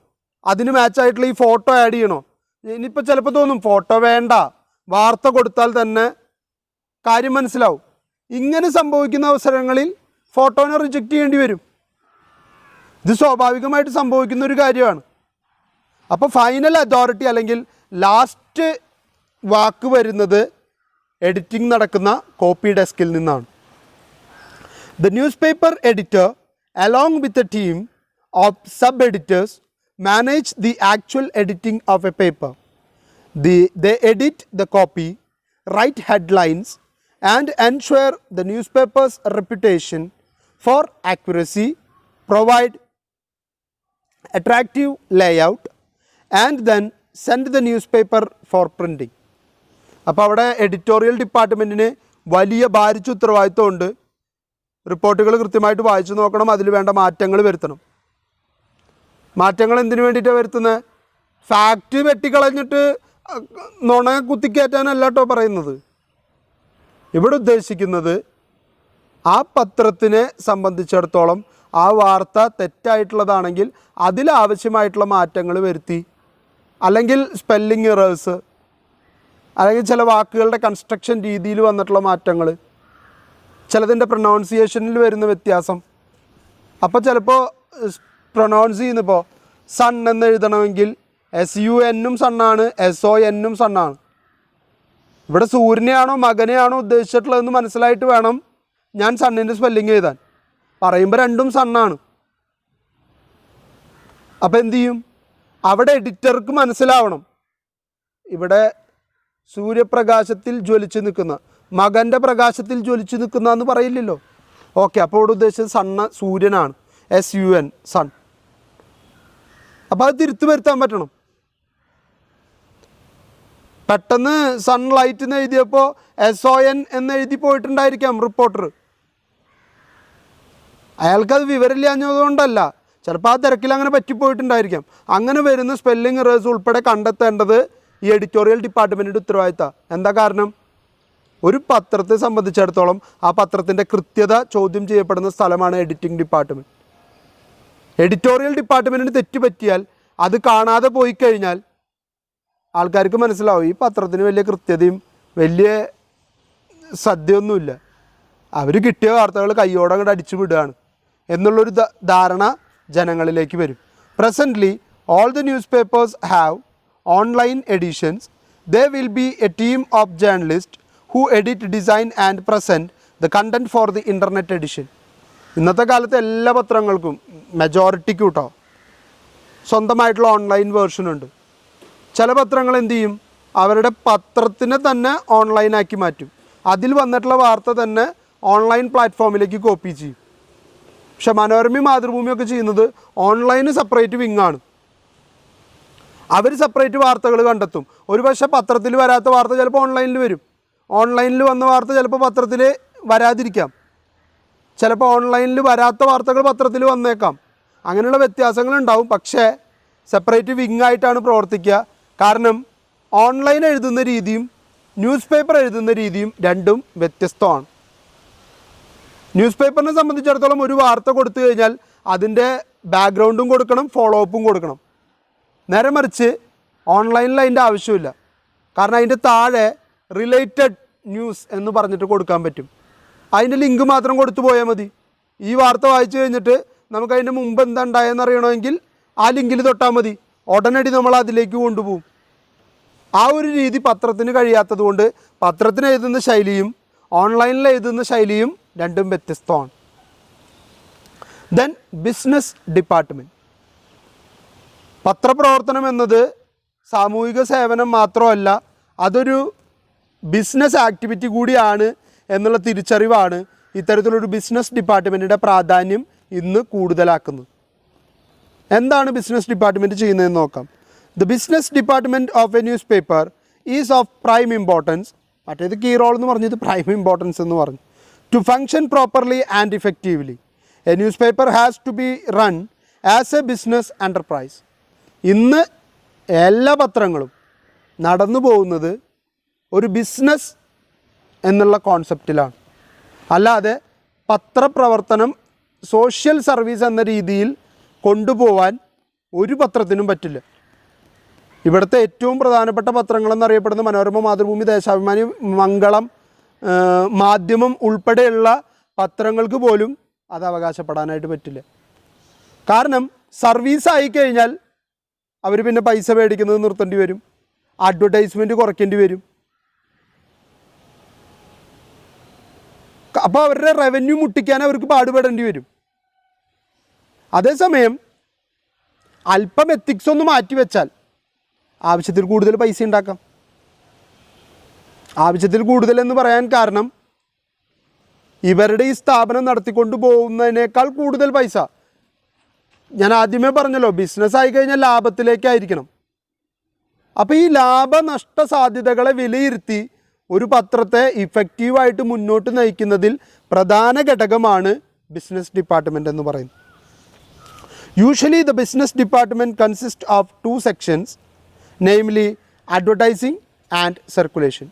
അതിന് മാച്ചായിട്ടുള്ള ഈ ഫോട്ടോ ആഡ് ചെയ്യണോ. ഇനിയിപ്പോൾ ചിലപ്പോൾ തോന്നും ഫോട്ടോ വേണ്ട, വാർത്ത കൊടുത്താൽ തന്നെ കാര്യം മനസ്സിലാവും. ഇങ്ങനെ സംഭവിക്കുന്ന അവസരങ്ങളിൽ ഫോട്ടോനെ റിജക്റ്റ് ചെയ്യേണ്ടി വരും. ഇത് സ്വാഭാവികമായിട്ട് സംഭവിക്കുന്ന ഒരു കാര്യമാണ്. അപ്പോൾ ഫൈനൽ അതോറിറ്റി അല്ലെങ്കിൽ ലാസ്റ്റ് വാക്ക് വരുന്നത് എഡിറ്റിംഗ് നടക്കുന്ന കോപ്പി ഡെസ്കിൽ നിന്നാണ്. The newspaper editor along with a team of sub-editors manage the actual editing of a paper. They edit the copy, write headlines and ensure the newspaper's reputation for accuracy, provide attractive layout and then send the newspaper for printing. അപ്പോൾ അവിടെ editorial ഡിപ്പാർട്ട്മെൻറ്റിന് വലിയ ഭാരിച്ച ഉത്തരവാദിത്വമുണ്ട്. റിപ്പോർട്ടുകൾ കൃത്യമായിട്ട് വായിച്ചു നോക്കണം, അതിൽ വേണ്ട മാറ്റങ്ങൾ വരുത്തണം. മാറ്റങ്ങൾ എന്തിനു വേണ്ടിയിട്ടാണ് വരുത്തുന്നത്? ഫാക്റ്റ് വെട്ടിക്കളഞ്ഞിട്ട് നുണ കുത്തിക്കയറ്റാനല്ല കേട്ടോ പറയുന്നത്. ഇവിടെ ഉദ്ദേശിക്കുന്നത് ആ പത്രത്തിനെ സംബന്ധിച്ചിടത്തോളം ആ വാർത്ത തെറ്റായിട്ടുള്ളതാണെങ്കിൽ അതിലാവശ്യമായിട്ടുള്ള മാറ്റങ്ങൾ വരുത്തി, അല്ലെങ്കിൽ സ്പെല്ലിംഗ് എറേഴ്സ്, അല്ലെങ്കിൽ ചില വാക്കുകളുടെ കൺസ്ട്രക്ഷൻ രീതിയിൽ വന്നിട്ടുള്ള മാറ്റങ്ങൾ, ചിലതിൻ്റെ പ്രൊനൗൺസിയേഷനിൽ വരുന്ന വ്യത്യാസം. അപ്പോൾ ചിലപ്പോൾ പ്രൊനൗൺസ് ചെയ്യുന്നപ്പോൾ സൺ എന്ന് എഴുതണമെങ്കിൽ SUN സണ്ണാണ്, SON സണ്ണാണ്. ഇവിടെ സൂര്യനെയാണോ മകനെയാണോ ഉദ്ദേശിച്ചിട്ടുള്ളതെന്ന് മനസ്സിലായിട്ട് വേണം ഞാൻ സണ്ണിൻ്റെ സ്പെല്ലിങ് എഴുതാൻ. പറയുമ്പോൾ രണ്ടും സണ്ണാണ്. അപ്പോൾ എന്തു ചെയ്യും? അവിടെ എഡിറ്റർക്ക് മനസ്സിലാവണം ഇവിടെ സൂര്യപ്രകാശത്തിൽ ജ്വലിച്ച് നിൽക്കുന്ന, മകൻ്റെ പ്രകാശത്തിൽ ജ്വലിച്ച് നിൽക്കുന്ന എന്ന് പറയില്ലല്ലോ. ഓക്കെ, അപ്പോൾ ഇവിടെ ഉദ്ദേശിച്ചത് സണ്ണ് സൂര്യനാണ്, SUN സൺ. അപ്പോൾ അത് തിരുത്തു വരുത്താൻ പറ്റണം. പെട്ടെന്ന് സൺലൈറ്റ് എന്ന് എഴുതിയപ്പോൾ SON എന്ന് എഴുതി പോയിട്ടുണ്ടായിരിക്കാം റിപ്പോർട്ടർ. അയാൾക്കത് വിവരമില്ലാഞ്ഞതുകൊണ്ടല്ല, ചിലപ്പോൾ ആ തിരക്കിൽ അങ്ങനെ പറ്റിപ്പോയിട്ടുണ്ടായിരിക്കാം. അങ്ങനെ വരുന്ന സ്പെല്ലിംഗ് എറേഴ്സ് ഉൾപ്പെടെ കണ്ടെത്തേണ്ടത് ഈ എഡിറ്റോറിയൽ ഡിപ്പാർട്ട്മെൻറ്റിൻ്റെ ഉത്തരവാദിത്തമാണ്. എന്താ കാരണം? ഒരു പത്രത്തെ സംബന്ധിച്ചിടത്തോളം ആ പത്രത്തിൻ്റെ കൃത്യത ചോദ്യം ചെയ്യപ്പെടുന്ന സ്ഥലമാണ് എഡിറ്റിംഗ് ഡിപ്പാർട്ട്മെൻറ്റ്. എഡിറ്റോറിയൽ ഡിപ്പാർട്ട്മെൻറ്റിന് തെറ്റ് പറ്റിയാൽ അത് കാണാതെ പോയി കഴിഞ്ഞാൽ ആൾക്കാർക്ക് മനസ്സിലാവും ഈ പത്രത്തിന് വലിയ കൃത്യതയും വലിയ ശ്രദ്ധയൊന്നുമില്ല, അവർ കിട്ടിയ വാർത്തകൾ കയ്യോടെ അങ്ങോട്ട് അടിച്ചു വിടുകയാണ് എന്നുള്ളൊരു ധാരണ ജനങ്ങളിലേക്ക് വരും. Presently all the news papers have online editions. They will be A team of journalist who edit, design and present the content for the internet edition. ഇന്നത്തെ കാലത്ത് എല്ലാ പത്രങ്ങൾക്കും മെജോറിറ്റിക്ക് കേട്ടോ സ്വന്തമായിട്ടുള്ള ഓൺലൈൻ വേർഷനുണ്ട്. ചില പത്രങ്ങൾ എന്ത് ചെയ്യും, അവരുടെ പത്രത്തിനെ തന്നെ ഓൺലൈനാക്കി മാറ്റും. അതിൽ വന്നിട്ടുള്ള വാർത്ത തന്നെ ഓൺലൈൻ പ്ലാറ്റ്ഫോമിലേക്ക് കോപ്പി ചെയ്യും. പക്ഷെ മനോരമയും മാതൃഭൂമിയൊക്കെ ചെയ്യുന്നത് ഓൺലൈന് സെപ്പറേറ്റ് വിങ്ങാണ്. അവർ സെപ്പറേറ്റ് വാർത്തകൾ കണ്ടെത്തും. ഒരു പക്ഷേ പത്രത്തിൽ വരാത്ത വാർത്ത ചിലപ്പോൾ ഓൺലൈനിൽ വരും. ഓൺലൈനിൽ വന്ന വാർത്ത ചിലപ്പോൾ പത്രത്തിൽ വരാതിരിക്കാം. ചിലപ്പോൾ ഓൺലൈനിൽ വരാത്ത വാർത്തകൾ പത്രത്തിൽ വന്നേക്കാം. അങ്ങനെയുള്ള വ്യത്യാസങ്ങളുണ്ടാവും. പക്ഷേ സെപ്പറേറ്റ് വിങ്ങായിട്ടാണ് പ്രവർത്തിക്കുക. കാരണം ഓൺലൈൻ എഴുതുന്ന രീതിയും ന്യൂസ് പേപ്പർ എഴുതുന്ന രീതിയും രണ്ടും വ്യത്യസ്തമാണ്. ന്യൂസ് പേപ്പറിനെ സംബന്ധിച്ചിടത്തോളം ഒരു വാർത്ത കൊടുത്തു കഴിഞ്ഞാൽ അതിൻ്റെ ബാക്ക്ഗ്രൗണ്ടും കൊടുക്കണം, ഫോളോ അപ്പും കൊടുക്കണം. നേരെ മറിച്ച് ഓൺലൈനിൽ അതിൻ്റെ ആവശ്യമില്ല. കാരണം അതിൻ്റെ താഴെ റിലേറ്റഡ് ന്യൂസ് എന്ന് പറഞ്ഞിട്ട് കൊടുക്കാൻ പറ്റും. അതിൻ്റെ ലിങ്ക് മാത്രം കൊടുത്തു പോയാൽ മതി. ഈ വാർത്ത വായിച്ചു കഴിഞ്ഞിട്ട് നമുക്ക് അതിൻ്റെ മുമ്പ് എന്താ ഉണ്ടായെന്ന് അറിയണമെങ്കിൽ ആ ലിങ്കിൽ തൊട്ടാൽ മതി, ഉടനടി നമ്മൾ അതിലേക്ക് കൊണ്ടുപോകും. ആ ഒരു രീതി പത്രത്തിന് കഴിയാത്തത് കൊണ്ട് പത്രത്തിന് എഴുതുന്ന ശൈലിയും ഓൺലൈനിൽ എഴുതുന്ന ശൈലിയും രണ്ടും വ്യത്യസ്തമാണ്. Then business department. പത്രപ്രവർത്തനം എന്നത് സാമൂഹിക സേവനം മാത്രമല്ല, അതൊരു ബിസിനസ് ആക്ടിവിറ്റി കൂടിയാണ് എന്നുള്ള തിരിച്ചറിവാണ് ഇത്തരത്തിലൊരു ബിസിനസ് ഡിപ്പാർട്ട്മെൻറ്റിൻ്റെ പ്രാധാന്യം ഇന്ന് കൂടുതലാക്കുന്നത്. എന്താണ് ബിസിനസ് ഡിപ്പാർട്ട്മെൻറ്റ് ചെയ്യുന്നതെന്ന് നോക്കാം. The business department of a news paper is of prime importance. മറ്റേത് കീ റോൾ എന്ന് പറഞ്ഞത് പ്രൈം ഇമ്പോർട്ടൻസ് എന്ന് പറഞ്ഞു. To function properly and effectively a news paper has to be run as a business enterprise. ഇന്ന് എല്ലാ പത്രങ്ങളും നടന്നു പോകുന്നത് ഒരു ബിസിനസ് എന്നുള്ള കോൺസെപ്റ്റിലാണ്. അല്ലാതെ പത്രപ്രവർത്തനം സോഷ്യൽ സർവീസ് എന്ന രീതിയിൽ കൊണ്ടുപോകാൻ ഒരു പത്രത്തിനും പറ്റില്ല. ഇവിടുത്തെ ഏറ്റവും പ്രധാനപ്പെട്ട പത്രങ്ങളെന്നറിയപ്പെടുന്ന മനോരമ, മാതൃഭൂമി, ദേശാഭിമാനി, മംഗളം, മാധ്യമം ഉൾപ്പെടെയുള്ള പത്രങ്ങൾക്ക് പോലും അത് അവകാശപ്പെടാനായിട്ട് പറ്റില്ല. കാരണം സർവീസ് ആയിക്കഴിഞ്ഞാൽ അവർ പിന്നെ പൈസ മേടിക്കുന്നത് നിർത്തേണ്ടി വരും, അഡ്വർടൈസ്മെൻറ്റ് കുറയ്ക്കേണ്ടി വരും. അപ്പോൾ അവരുടെ റവന്യൂ മുട്ടിക്കാൻ അവർക്ക് പാടുപെടേണ്ടി വരും. അതേസമയം അല്പം എത്തിക്സ് ഒന്ന് മാറ്റി വെച്ചാൽ ആവശ്യത്തിൽ കൂടുതൽ പൈസ ഉണ്ടാക്കാം. ആവശ്യത്തിൽ കൂടുതൽ എന്ന് പറയാൻ കാരണം ഇവരുടെ ഈ സ്ഥാപനം നടത്തിക്കൊണ്ട് പോകുന്നതിനേക്കാൾ കൂടുതൽ പൈസ, ഞാൻ ആദ്യമേ പറഞ്ഞല്ലോ, ബിസിനസ് ആയി കഴിഞ്ഞാൽ ലാഭത്തിലേക്കായിരിക്കണം. അപ്പോൾ ഈ ലാഭനഷ്ട സാധ്യതകളെ വിലയിരുത്തി ഒരു പത്രത്തെ ഇഫക്റ്റീവായിട്ട് മുന്നോട്ട് നയിക്കുന്നതിൽ പ്രധാന ഘടകമാണ് ബിസിനസ് ഡിപ്പാർട്ട്മെൻറ്റ് എന്ന് പറയുന്നത്. Usually the business department consist of 2 sections, namely advertising and circulation.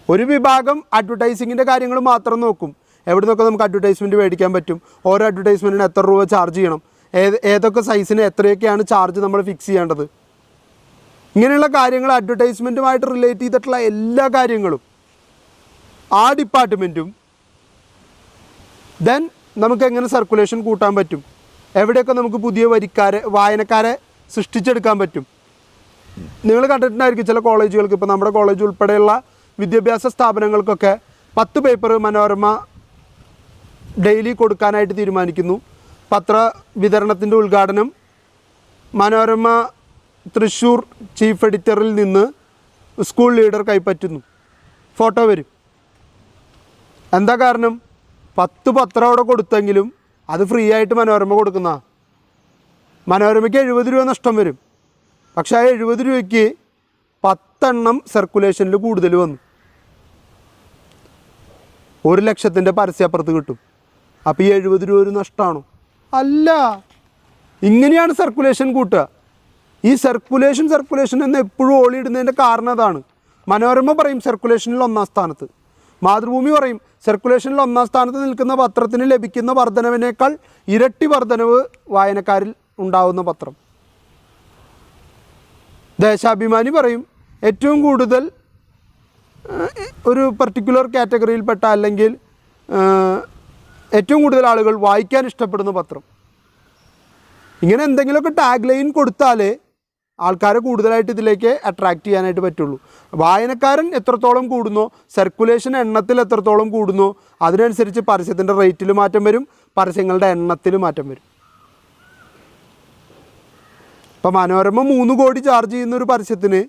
ഒരു വിഭാഗം അഡ്വർടൈസിങ്ങിൻ്റെ കാര്യങ്ങൾ മാത്രം നോക്കും. എവിടെ നിന്നൊക്കെ നമുക്ക് അഡ്വർടൈസ്മെൻറ്റ് മേടിക്കാൻ പറ്റും, ഓരോ അഡ്വർടൈസ്മെൻറ്റിന് എത്ര രൂപ ചാർജ് ചെയ്യണം, ഏതൊക്കെ സൈസിന് എത്രയൊക്കെയാണ് ചാർജ് നമ്മൾ ഫിക്സ് ചെയ്യേണ്ടത്, ഇങ്ങനെയുള്ള കാര്യങ്ങൾ അഡ്വർടൈസ്മെൻറ്റുമായിട്ട് റിലേറ്റ് ചെയ്തിട്ടുള്ള എല്ലാ കാര്യങ്ങളും ആ ഡിപ്പാർട്ട്മെൻറ്റും. ദെൻ നമുക്ക് എങ്ങനെ സർക്കുലേഷൻ കൂട്ടാൻ പറ്റും, എവിടെയൊക്കെ നമുക്ക് പുതിയ വായനക്കാരെ സൃഷ്ടിച്ചെടുക്കാൻ പറ്റും. നിങ്ങൾ കണ്ടിട്ടുണ്ടായിരിക്കും ചില കോളേജുകൾക്ക്, ഇപ്പോൾ നമ്മുടെ കോളേജ് ഉൾപ്പെടെയുള്ള വിദ്യാഭ്യാസ സ്ഥാപനങ്ങൾക്കൊക്കെ 10 പേപ്പർ മനോരമ ഡെയിലി കൊടുക്കാനായിട്ട് തീരുമാനിക്കുന്നു. പത്ര വിതരണത്തിൻ്റെ ഉദ്ഘാടനം മനോരമ തൃശ്ശൂർ ചീഫ് എഡിറ്ററിൽ നിന്ന് സ്കൂൾ ലീഡർ കൈപ്പറ്റുന്നു, ഫോട്ടോ വരും. എന്താ കാരണം? 10 പത്രം അവിടെ കൊടുത്തെങ്കിലും അത് ഫ്രീ ആയിട്ട് മനോരമ കൊടുക്കുന്ന. മനോരമയ്ക്ക് 70 രൂപ നഷ്ടം വരും. പക്ഷേ ആ 70 രൂപയ്ക്ക് 10 എണ്ണം സർക്കുലേഷനിൽ കൂടുതൽ വന്നു. 1 ലക്ഷത്തിൻ്റെ പരസ്യപ്പുറത്ത് കിട്ടും. അപ്പോൾ ഈ 70 രൂപ ഒരു നഷ്ടമാണോ? അല്ല. ഇങ്ങനെയാണ് സർക്കുലേഷൻ കൂട്ടുക. ഈ സർക്കുലേഷൻ എന്ന് എപ്പോഴും ഓളിയിടുന്നതിൻ്റെ കാരണം അതാണ്. മനോരമ പറയും സർക്കുലേഷനിൽ 1-ാം സ്ഥാനത്ത്, മാതൃഭൂമി പറയും സർക്കുലേഷനിൽ 1-ാം സ്ഥാനത്ത് നിൽക്കുന്ന പത്രത്തിന് ലഭിക്കുന്ന വർധനവിനേക്കാൾ ഇരട്ടി വർധനവ് വായനക്കാരിൽ ഉണ്ടാകുന്ന പത്രം. ദേശാഭിമാനി പറയും ഏറ്റവും കൂടുതൽ ഒരു പർട്ടിക്കുലർ കാറ്റഗറിയിൽപ്പെട്ട അല്ലെങ്കിൽ ഏറ്റവും കൂടുതൽ ആളുകൾ വായിക്കാൻ ഇഷ്ടപ്പെടുന്ന പത്രം. ഇങ്ങനെ എന്തെങ്കിലുമൊക്കെ ടാഗ് ലൈൻ കൊടുത്താലേ ആൾക്കാരെ കൂടുതലായിട്ട് ഇതിലേക്ക് അട്രാക്റ്റ് ചെയ്യാനായിട്ട് പറ്റുള്ളൂ. വായനക്കാരൻ എത്രത്തോളം കൂടുന്നോ, സർക്കുലേഷൻ എണ്ണത്തിൽ എത്രത്തോളം കൂടുന്നോ, അതിനനുസരിച്ച് പരസ്യത്തിൻ്റെ റേറ്റിൽ മാറ്റം വരും, പരസ്യങ്ങളുടെ എണ്ണത്തിൽ മാറ്റം വരും. ഇപ്പോൾ മനോരമ 3 കോടി ചാർജ് ചെയ്യുന്ന ഒരു പരസ്യത്തിന്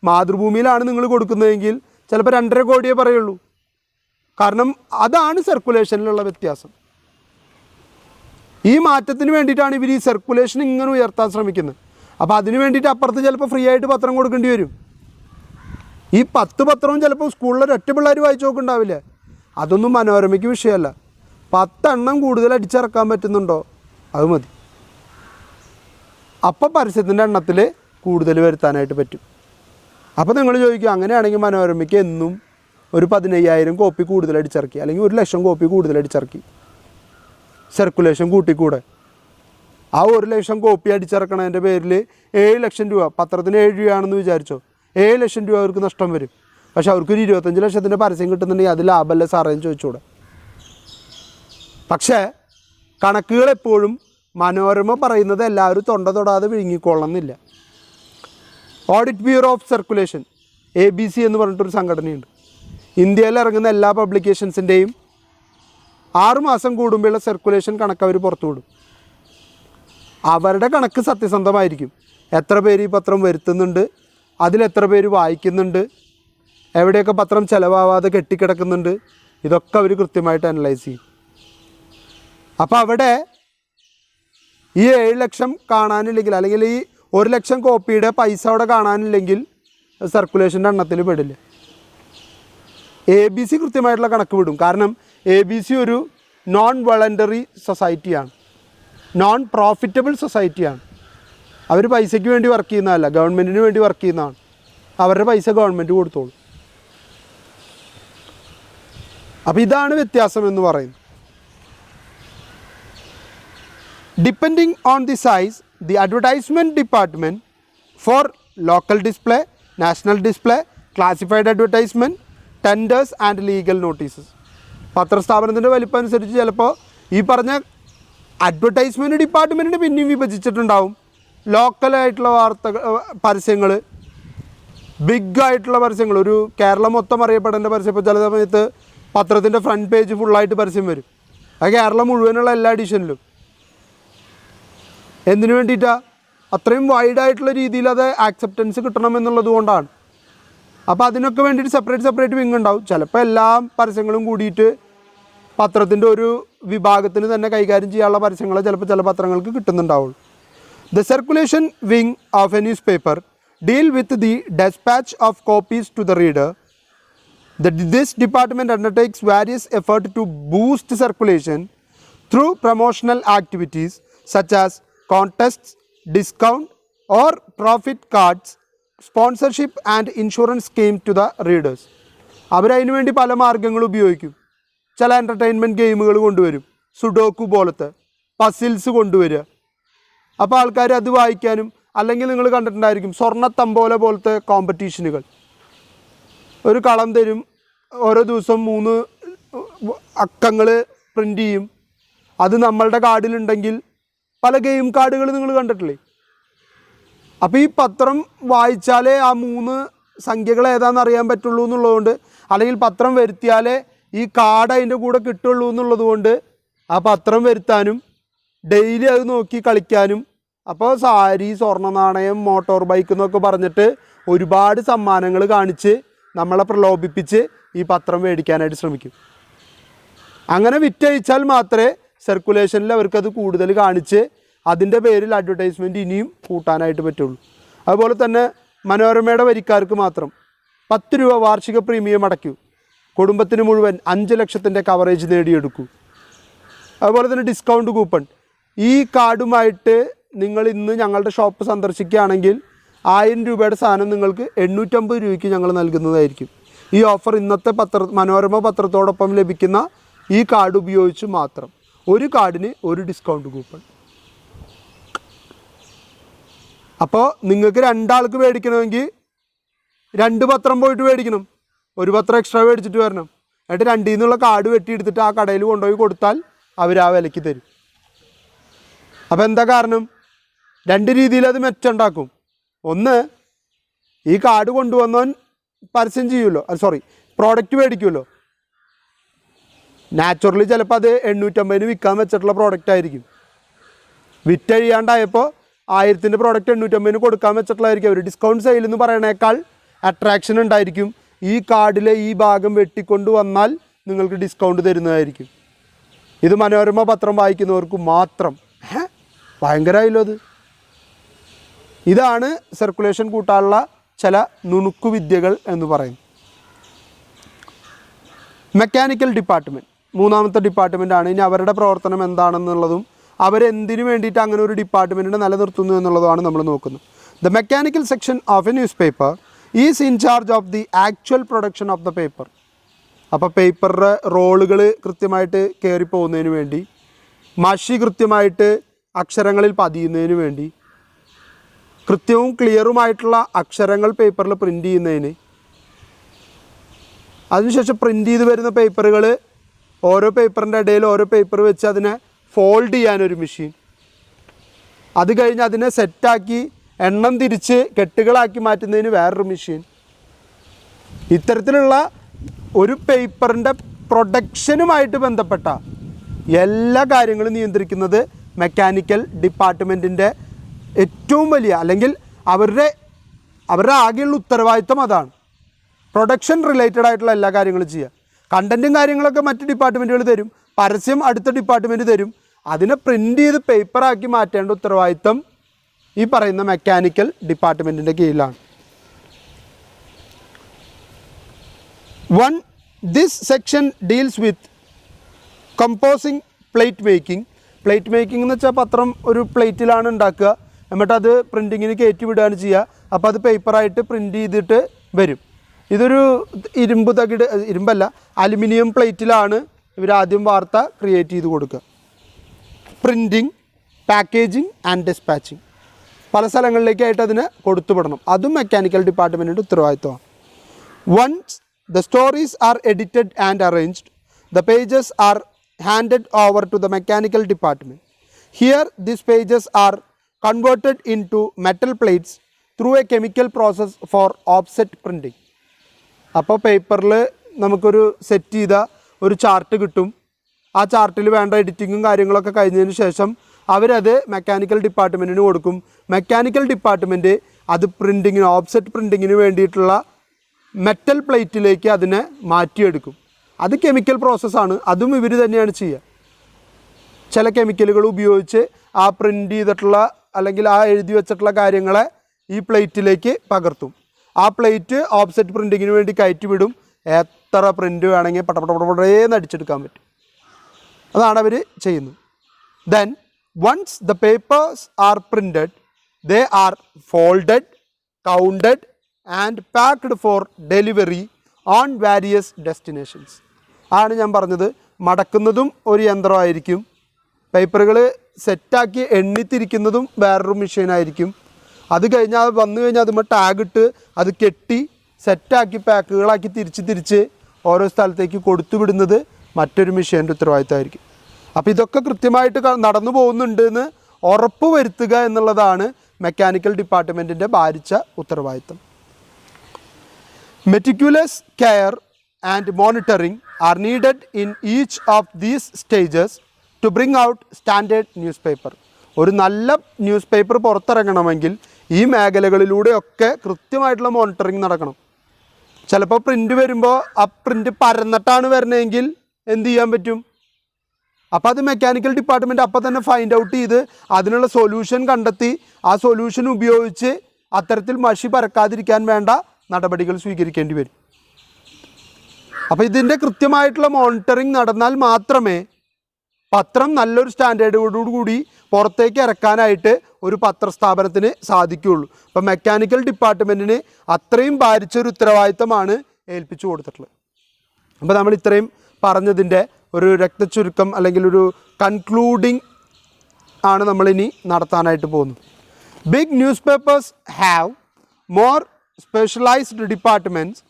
മാതൃഭൂമിയിലാണ് നിങ്ങൾ കൊടുക്കുന്നതെങ്കിൽ ചിലപ്പോൾ 2.5 കോടിയേ പറയുള്ളൂ. കാരണം അതാണ് സർക്കുലേഷനിലുള്ള വ്യത്യാസം. ഈ മാറ്റത്തിന് വേണ്ടിയിട്ടാണ് ഇവർ ഈ സർക്കുലേഷൻ ഇങ്ങനെ ഉയർത്താൻ ശ്രമിക്കുന്നത്. അപ്പോൾ അതിന് വേണ്ടിയിട്ട് അപ്പുറത്ത് ചിലപ്പോൾ ഫ്രീ ആയിട്ട് പത്രം കൊടുക്കേണ്ടി വരും. ഈ 10 പത്രവും ചിലപ്പോൾ സ്കൂളിലെ ഒറ്റ പിള്ളേർ വായിച്ചു നോക്കുന്നുണ്ടാവില്ല. അതൊന്നും മനോരമയ്ക്ക് വിഷയമല്ല. 10 എണ്ണം കൂടുതൽ അടിച്ചിറക്കാൻ പറ്റുന്നുണ്ടോ അത് മതി. അപ്പം പരസ്യത്തിൻ്റെ എണ്ണത്തിൽ കൂടുതൽ വരുത്താനായിട്ട് പറ്റും. അപ്പോൾ നിങ്ങൾ ചോദിക്കും, അങ്ങനെയാണെങ്കിൽ മനോരമയ്ക്ക് എന്നും ഒരു 15,000 കോപ്പി കൂടുതൽ അടിച്ചിറക്കി അല്ലെങ്കിൽ 1,00,000 കോപ്പി കൂടുതൽ അടിച്ചിറക്കി സർക്കുലേഷൻ കൂട്ടിക്കൂടെ? ആ 1,00,000 കോപ്പി അടിച്ചിറക്കണതിൻ്റെ പേരിൽ 7 ലക്ഷം രൂപ, പത്രത്തിന് 7 രൂപയാണെന്ന് വിചാരിച്ചോ, 7 ലക്ഷം രൂപ അവർക്ക് നഷ്ടം വരും. പക്ഷെ അവർക്കൊരു 25 ലക്ഷത്തിൻ്റെ പരസ്യം കിട്ടുന്നുണ്ടെങ്കിൽ അത് ലാഭമല്ല സാറേന്ന് ചോദിച്ചൂടെ? പക്ഷേ കണക്കുകളെപ്പോഴും മനോരമ പറയുന്നത് എല്ലാവരും തൊണ്ട തൊടാതെ വിഴുങ്ങിക്കൊള്ളണമെന്നില്ല. Audit bureau of circulation ABC എന്ന് പറഞ്ഞിട്ടൊരു സംഘടനയുണ്ട്. ഇന്ത്യയിൽ ഇറങ്ങുന്ന എല്ലാ പബ്ലിക്കേഷൻസിൻ്റെയും 6 മാസം കൂടുമ്പോഴുള്ള സർക്കുലേഷൻ കണക്ക് അവർ പുറത്തു വിടും. അവരുടെ കണക്ക് സത്യസന്ധമായിരിക്കും. എത്ര പേര് ഈ പത്രം വരുത്തുന്നുണ്ട്, അതിലെത്ര പേര് വായിക്കുന്നുണ്ട്, എവിടെയൊക്കെ പത്രം ചിലവാവാതെ കെട്ടിക്കിടക്കുന്നുണ്ട്, ഇതൊക്കെ അവർ കൃത്യമായിട്ട് അനലൈസ് ചെയ്യും. അപ്പോൾ അവിടെ ഈ 7 ലക്ഷം കാണാനില്ലെങ്കിൽ അല്ലെങ്കിൽ ഈ 1 ലക്ഷം കോപ്പിയുടെ പൈസ അവിടെ കാണാനില്ലെങ്കിൽ സർക്കുലേഷൻ്റെ എണ്ണത്തിൽ പെടില്ല. ABC കൃത്യമായിട്ടുള്ള കണക്ക് വിടും. കാരണം ABC ഒരു നോൺ വോളണ്ടറി സൊസൈറ്റിയാണ്, നോൺ പ്രോഫിറ്റബിൾ സൊസൈറ്റിയാണ്. അവർ പൈസയ്ക്ക് വേണ്ടി വർക്ക് ചെയ്യുന്നതല്ല, ഗവൺമെൻറ്റിന് വേണ്ടി വർക്ക് ചെയ്യുന്നതാണ്. അവരുടെ പൈസ ഗവൺമെൻറ് കൊടുത്തോളൂ. അപ്പോൾ ഇതാണ് വ്യത്യാസം എന്ന് പറയുന്നത്. Depending on the size, the advertisement department for local display, national display, classified advertisement, tenders and legal notices. പത്രസ്ഥാപനത്തിൻ്റെ വലിപ്പം അനുസരിച്ച് ചിലപ്പോൾ ഈ പറഞ്ഞ അഡ്വർടൈസ്മെൻറ്റ് ഡിപ്പാർട്ട്മെൻറ്റിന് പിന്നെയും വിഭജിച്ചിട്ടുണ്ടാവും. ലോക്കലായിട്ടുള്ള പരസ്യങ്ങൾ, ബിഗായിട്ടുള്ള പരസ്യങ്ങൾ, ഒരു കേരളം മൊത്തം അറിയപ്പെടേണ്ട പരസ്യം. ഇപ്പോൾ ചില സമയത്ത് പത്രത്തിൻ്റെ ഫ്രണ്ട് പേജ് ഫുള്ളായിട്ട് പരസ്യം വരും. അത് കേരളം മുഴുവനുള്ള എല്ലാ എഡിഷനിലും. എന്തിനു വേണ്ടിയിട്ടാണ്? അത്രയും വൈഡായിട്ടുള്ള രീതിയിൽ അത് ആക്സെപ്റ്റൻസ് കിട്ടണം എന്നുള്ളത് കൊണ്ടാണ്. അപ്പോൾ അതിനൊക്കെ വേണ്ടിയിട്ട് സെപ്പറേറ്റ് വിങ് ഉണ്ടാവും. ചിലപ്പോൾ എല്ലാ പരസ്യങ്ങളും കൂടിയിട്ട് പത്രത്തിൻ്റെ ഒരു വിഭാഗത്തിന് തന്നെ കൈകാര്യം ചെയ്യാനുള്ള പരസ്യങ്ങൾ ചിലപ്പോൾ ചില പത്രങ്ങൾക്ക് കിട്ടുന്നുണ്ടാവുള്ളൂ. The circulation wing of a news paper deal with the despatch of copies to the reader. This department undertakes various effort to boost circulation through promotional activities such as contests, discount or profit cards, sponsorship and insurance scheme to the readers. അവരതിനു വേണ്ടി പല മാർഗ്ഗങ്ങൾ ഉപയോഗിക്കും. ചില entertainment ഗെയിമുകൾ കൊണ്ടുവരും, sudoku പോലത്തെ puzzles കൊണ്ടുവരിക. അപ്പോൾ ആൾക്കാർ അത് വായിക്കാനും, അല്ലെങ്കിൽ നിങ്ങൾ കണ്ടിട്ടുണ്ടായിരിക്കും സ്വർണ്ണത്തമ്പോല പോലത്തെ കോമ്പറ്റീഷനുകൾ. ഒരു കളം തരും, ഓരോ ദിവസം 3 അക്കങ്ങൾ പ്രിൻ്റ് ചെയ്യും. അത് നമ്മളുടെ കാർഡിലുണ്ടെങ്കിൽ പല ഗെയിം കാർഡുകൾ നിങ്ങൾ കണ്ടിട്ടില്ലേ? അപ്പോൾ ഈ പത്രം വായിച്ചാലേ ആ 3 സംഖ്യകൾ ഏതാണെന്ന് അറിയാൻ പറ്റുള്ളൂ എന്നുള്ളതുകൊണ്ട്, അല്ലെങ്കിൽ പത്രം വരുത്തിയാലേ ഈ കാർഡ് അതിൻ്റെ കൂടെ കിട്ടുള്ളൂ എന്നുള്ളത് കൊണ്ട് ആ പത്രം വരുത്താനും ഡെയിലി അത് നോക്കി കളിക്കാനും, അപ്പോൾ സാരി, സ്വർണ്ണ നാണയം, മോട്ടോർ ബൈക്ക് എന്നൊക്കെ പറഞ്ഞിട്ട് ഒരുപാട് സമ്മാനങ്ങൾ കാണിച്ച് നമ്മളെ പ്രലോഭിപ്പിച്ച് ഈ പത്രം മേടിക്കാനായിട്ട് ശ്രമിക്കും. അങ്ങനെ വിറ്റഴിച്ചാൽ മാത്രമേ സർക്കുലേഷനിൽ അവർക്കത് കൂടുതൽ കാണിച്ച് അതിൻ്റെ പേരിൽ അഡ്വർടൈസ്മെൻറ്റ് ഇനിയും കൂട്ടാനായിട്ട് പറ്റുള്ളൂ. അതുപോലെ തന്നെ മനോരമയുടെ വരിക്കാർക്ക് മാത്രം 10 രൂപ വാർഷിക പ്രീമിയം അടയ്ക്കൂ, കുടുംബത്തിന് മുഴുവൻ 5 ലക്ഷത്തിൻ്റെ കവറേജ് നേടിയെടുക്കൂ. അതുപോലെ തന്നെ ഡിസ്കൗണ്ട് കൂപ്പൺ, ഈ കാർഡുമായിട്ട് നിങ്ങൾ ഇന്ന് ഞങ്ങളുടെ ഷോപ്പ് സന്ദർശിക്കുകയാണെങ്കിൽ 1000 രൂപയുടെ സാധനം നിങ്ങൾക്ക് 850 രൂപയ്ക്ക് ഞങ്ങൾ നൽകുന്നതായിരിക്കും. ഈ ഓഫർ ഇന്നത്തെ മനോരമ പത്രത്തോടൊപ്പം ലഭിക്കുന്ന ഈ കാർഡ് ഉപയോഗിച്ച് മാത്രം. ഒരു കാർഡിന് ഒരു ഡിസ്കൗണ്ട് കൂപ്പൺ. അപ്പോൾ നിങ്ങൾക്ക് 2 ആൾക്ക് മേടിക്കണമെങ്കിൽ 2 പത്രം പോയിട്ട് മേടിക്കണം. ഒരു പത്രം എക്സ്ട്രാ മേടിച്ചിട്ട് വരണം. എന്നിട്ട് 2ൽ നിന്നുള്ള കാർഡ് വെട്ടിയെടുത്തിട്ട് ആ കടയിൽ കൊണ്ടുപോയി കൊടുത്താൽ അവർ ആ വിലയ്ക്ക് തരും. അപ്പോൾ എന്താ കാരണം? 2 രീതിയിൽ അത് മെച്ചമുണ്ടാക്കും. ഒന്ന്, ഈ കാർഡ് കൊണ്ടുവന്നവൻ പരസ്യം ചെയ്യുമല്ലോ, പ്രോഡക്റ്റ് മേടിക്കുമല്ലോ. നാച്ചുറലി ചിലപ്പോൾ അത് 850 വിൽക്കാൻ വെച്ചിട്ടുള്ള പ്രോഡക്റ്റ് ആയിരിക്കും. വിറ്റഴിയാണ്ടായപ്പോൾ 1000-ൻ്റെ പ്രോഡക്റ്റ് 850 കൊടുക്കാൻ വെച്ചിട്ടുള്ളതായിരിക്കും. അവർ ഡിസ്കൗണ്ട് സെയിൽ എന്ന് പറയണേക്കാൾ അട്രാക്ഷൻ ഉണ്ടായിരിക്കും. ഈ കാർഡിലെ ഈ ഭാഗം വെട്ടിക്കൊണ്ട് വന്നാൽ നിങ്ങൾക്ക് ഡിസ്കൗണ്ട് തരുന്നതായിരിക്കും. ഇത് മനോരമ പത്രം വായിക്കുന്നവർക്ക് മാത്രം. ഭയങ്കരമായല്ലോ അത്. ഇതാണ് സർക്കുലേഷൻ കൂട്ടാനുള്ള ചില നുണുക്കുവിദ്യകൾ എന്ന് പറയും. മെക്കാനിക്കൽ ഡിപ്പാർട്ട്മെൻറ്റ് മൂന്നാമത്തെ ഡിപ്പാർട്ട്മെൻറ്റാണ്. ഇനി അവരുടെ പ്രവർത്തനം എന്താണെന്നുള്ളതും അവരെന്തിനു വേണ്ടിയിട്ട് അങ്ങനെ ഒരു ഡിപ്പാർട്ട്മെൻറ്റിനെ നിലനിർത്തുന്നു എന്നുള്ളതാണ് നമ്മൾ നോക്കുന്നത്. The mechanical section of a news paper is in charge of the actual production of the paper. അപ്പോൾ പേപ്പറിൻ്റെ റോളുകൾ കൃത്യമായിട്ട് കയറിപ്പോകുന്നതിന് വേണ്ടി, മഷി കൃത്യമായിട്ട് അക്ഷരങ്ങളിൽ പതിയുന്നതിന് വേണ്ടി, കൃത്യവും ക്ലിയറുമായിട്ടുള്ള അക്ഷരങ്ങൾ പേപ്പറിൽ പ്രിൻ്റ് ചെയ്യുന്നതിന്, അതിനുശേഷം പ്രിൻ്റ് ചെയ്ത് വരുന്ന പേപ്പറുകൾ ഓരോ പേപ്പറിൻ്റെ ഇടയിൽ ഓരോ പേപ്പർ വെച്ച് അതിനെ ഫോൾഡ് ചെയ്യാനൊരു മെഷീൻ, അത് കഴിഞ്ഞ് അതിനെ സെറ്റാക്കി എണ്ണം തിരിച്ച് കെട്ടുകളാക്കി മാറ്റുന്നതിന് വേറൊരു മെഷീൻ. ഇത്തരത്തിലുള്ള ഒരു പേപ്പറിൻ്റെ പ്രൊഡക്ഷനുമായിട്ട് ബന്ധപ്പെട്ട എല്ലാ കാര്യങ്ങളും നിയന്ത്രിക്കുന്നത് മെക്കാനിക്കൽ ഡിപ്പാർട്ട്മെൻറ്റിൻ്റെ ഏറ്റവും വലിയ, അല്ലെങ്കിൽ അവരുടെ ആകെയുള്ള ഉത്തരവാദിത്വം അതാണ്. പ്രൊഡക്ഷൻ റിലേറ്റഡ് ആയിട്ടുള്ള എല്ലാ കാര്യങ്ങളും ചെയ്യുക. കണ്ടൻറ്റും കാര്യങ്ങളൊക്കെ മറ്റ് ഡിപ്പാർട്ട്മെൻറ്റുകൾ തരും, പരസ്യം അടുത്ത ഡിപ്പാർട്ട്മെൻറ്റ് തരും. അതിനെ പ്രിൻ്റ് ചെയ്ത് പേപ്പറാക്കി മാറ്റേണ്ട ഉത്തരവാദിത്വം ഈ പറയുന്ന മെക്കാനിക്കൽ ഡിപ്പാർട്ട്മെൻറ്റിൻ്റെ കീഴിലാണ്. This section deals with composing plate making. Plate making എന്ന് വെച്ചാൽ പത്രം ഒരു പ്ലേറ്റിലാണ് ഉണ്ടാക്കുക, എന്നിട്ട് അത് പ്രിൻറ്റിങ്ങിന് കയറ്റി വിടുകയാണ് ചെയ്യുക. അപ്പോൾ അത് പേപ്പറായിട്ട് പ്രിൻ്റ് ചെയ്തിട്ട് വരും. ഇതൊരു ഇരുമ്പല്ല, അലുമിനിയം പ്ലേറ്റിലാണ് ഇവരാദ്യം വാർത്ത ക്രിയേറ്റ് ചെയ്ത് കൊടുക്കുക. പ്രിൻറ്റിങ്, പാക്കേജിങ് ആൻഡ് ഡിസ്പാച്ചിങ്, പല സ്ഥലങ്ങളിലേക്കായിട്ട് അതിനെ കൊടുത്തുവിടണം. അതും മെക്കാനിക്കൽ ഡിപ്പാർട്ട്മെൻറ്റിൻ്റെ ഉത്തരവാദിത്വമാണ്. Once the stories are edited and arranged, the pages are handed over to the mechanical department. Here these pages are converted into metal plates through a chemical process for offset printing. അപ്പോൾ പേപ്പറിൽ നമുക്കൊരു set ചെയ്ത ഒരു chart കിട്ടും. ആ ചാർട്ടിൽ വേണ്ട എഡിറ്റിങ്ങും കാര്യങ്ങളൊക്കെ കഴിഞ്ഞതിന് ശേഷം അവരത് മെക്കാനിക്കൽ ഡിപ്പാർട്ട്മെൻറ്റിന് കൊടുക്കും. മെക്കാനിക്കൽ ഡിപ്പാർട്ട്മെൻറ്റ് അത് പ്രിൻറ്റിങ്ങിന്, ഓഫ്സെറ്റ് പ്രിൻറ്റിങ്ങിന് വേണ്ടിയിട്ടുള്ള മെറ്റൽ പ്ലേറ്റിലേക്ക് അതിനെ മാറ്റിയെടുക്കും. അത് കെമിക്കൽ പ്രോസസ്സാണ്, അതും ഇവർ തന്നെയാണ് ചെയ്യുക. ചില കെമിക്കലുകൾ ഉപയോഗിച്ച് ആ പ്രിൻ്റ് ചെയ്തിട്ടുള്ള അല്ലെങ്കിൽ ആ എഴുതി വെച്ചിട്ടുള്ള കാര്യങ്ങളെ ഈ പ്ലേറ്റിലേക്ക് പകർത്തും. ആ പ്ലേറ്റ് ഓഫ്സെറ്റ് പ്രിൻറ്റിങ്ങിന് വേണ്ടി കയറ്റി വിടും. എത്ര പ്രിൻ്റ് വേണമെങ്കിൽ പടപടേന്ന് അടിച്ചെടുക്കാൻ പറ്റും. അതാണ് അവർ ചെയ്യുന്നത്. Then once the papers are printed, they are folded, counted and packed for delivery on various destinations. ആണ് ഞാൻ പറഞ്ഞത്, മടക്കുന്നതും ഒരു യന്ത്രമായിരിക്കും, പേപ്പറുകൾ സെറ്റാക്കി എണ്ണിത്തിരിക്കുന്നതും വേറൊരു മെഷീനായിരിക്കും. അത് കഴിഞ്ഞാൽ വന്നു കഴിഞ്ഞാൽ അതുമ്പോൾ ടാഗ് ഇട്ട് അത് കെട്ടി സെറ്റാക്കി പാക്കുകളാക്കി തിരിച്ച് ഓരോ സ്ഥലത്തേക്ക് കൊടുത്തു വിടുന്നത് മറ്റൊരു മെഷീൻ്റെ ഉത്തരവാദിത്തമായിരിക്കും. അപ്പോൾ ഇതൊക്കെ കൃത്യമായിട്ട് നടന്നു പോകുന്നുണ്ട് എന്ന് ഉറപ്പ് വരുത്തുക എന്നുള്ളതാണ് മെക്കാനിക്കൽ ഡിപ്പാർട്ട്മെൻറ്റിൻ്റെ ഭാരിച്ച ഉത്തരവാദിത്തം. Meticulous care and monitoring are needed in each of these stages to bring out standard newspaper. ഒരു നല്ല ന്യൂസ് പേപ്പർ പുറത്തിറങ്ങണമെങ്കിൽ ഈ മേഖലകളിലൂടെയൊക്കെ കൃത്യമായിട്ടുള്ള മോണിറ്ററിങ് നടക്കണം. ചിലപ്പോൾ പ്രിൻ്റ് വരുമ്പോൾ ആ പ്രിൻ്റ് പരന്നിട്ടാണ് വരണമെങ്കിൽ എന്ത് ചെയ്യാൻ പറ്റും? അപ്പോൾ അത് മെക്കാനിക്കൽ ഡിപ്പാർട്ട്മെൻറ്റ് അപ്പോൾ തന്നെ ഫൈൻഡ് ഔട്ട് ചെയ്ത് അതിനുള്ള സൊല്യൂഷൻ കണ്ടെത്തി ആ സൊല്യൂഷൻ ഉപയോഗിച്ച് അത്തരത്തിൽ മഷി പരക്കാതിരിക്കാൻ വേണ്ട നടപടികൾ സ്വീകരിക്കേണ്ടി വരും. അപ്പോൾ ഇതിൻ്റെ കൃത്യമായിട്ടുള്ള മോണിറ്ററിങ് നടന്നാൽ മാത്രമേ പത്രം നല്ലൊരു സ്റ്റാൻഡേർഡോടുകൂടി പുറത്തേക്ക് ഇറക്കാനായിട്ട് ഒരു പത്രസ്ഥാപനത്തിന് സാധിക്കുകയുള്ളൂ. അപ്പം മെക്കാനിക്കൽ ഡിപ്പാർട്ട്മെൻറ്റിന് അത്രയും ഭാരിച്ചൊരു ഉത്തരവാദിത്തമാണ് ഏൽപ്പിച്ചു കൊടുത്തിട്ടുള്ളത്. അപ്പോൾ നമ്മൾ ഇത്രയും പറഞ്ഞതിൻ്റെ ഒരു രക്തചുരുക്കം അല്ലെങ്കിൽ ഒരു കൺക്ലൂഡിങ് ആണ് നമ്മളിനി നടത്താനായിട്ട് പോകുന്നത്. Big news papers have more specialised departments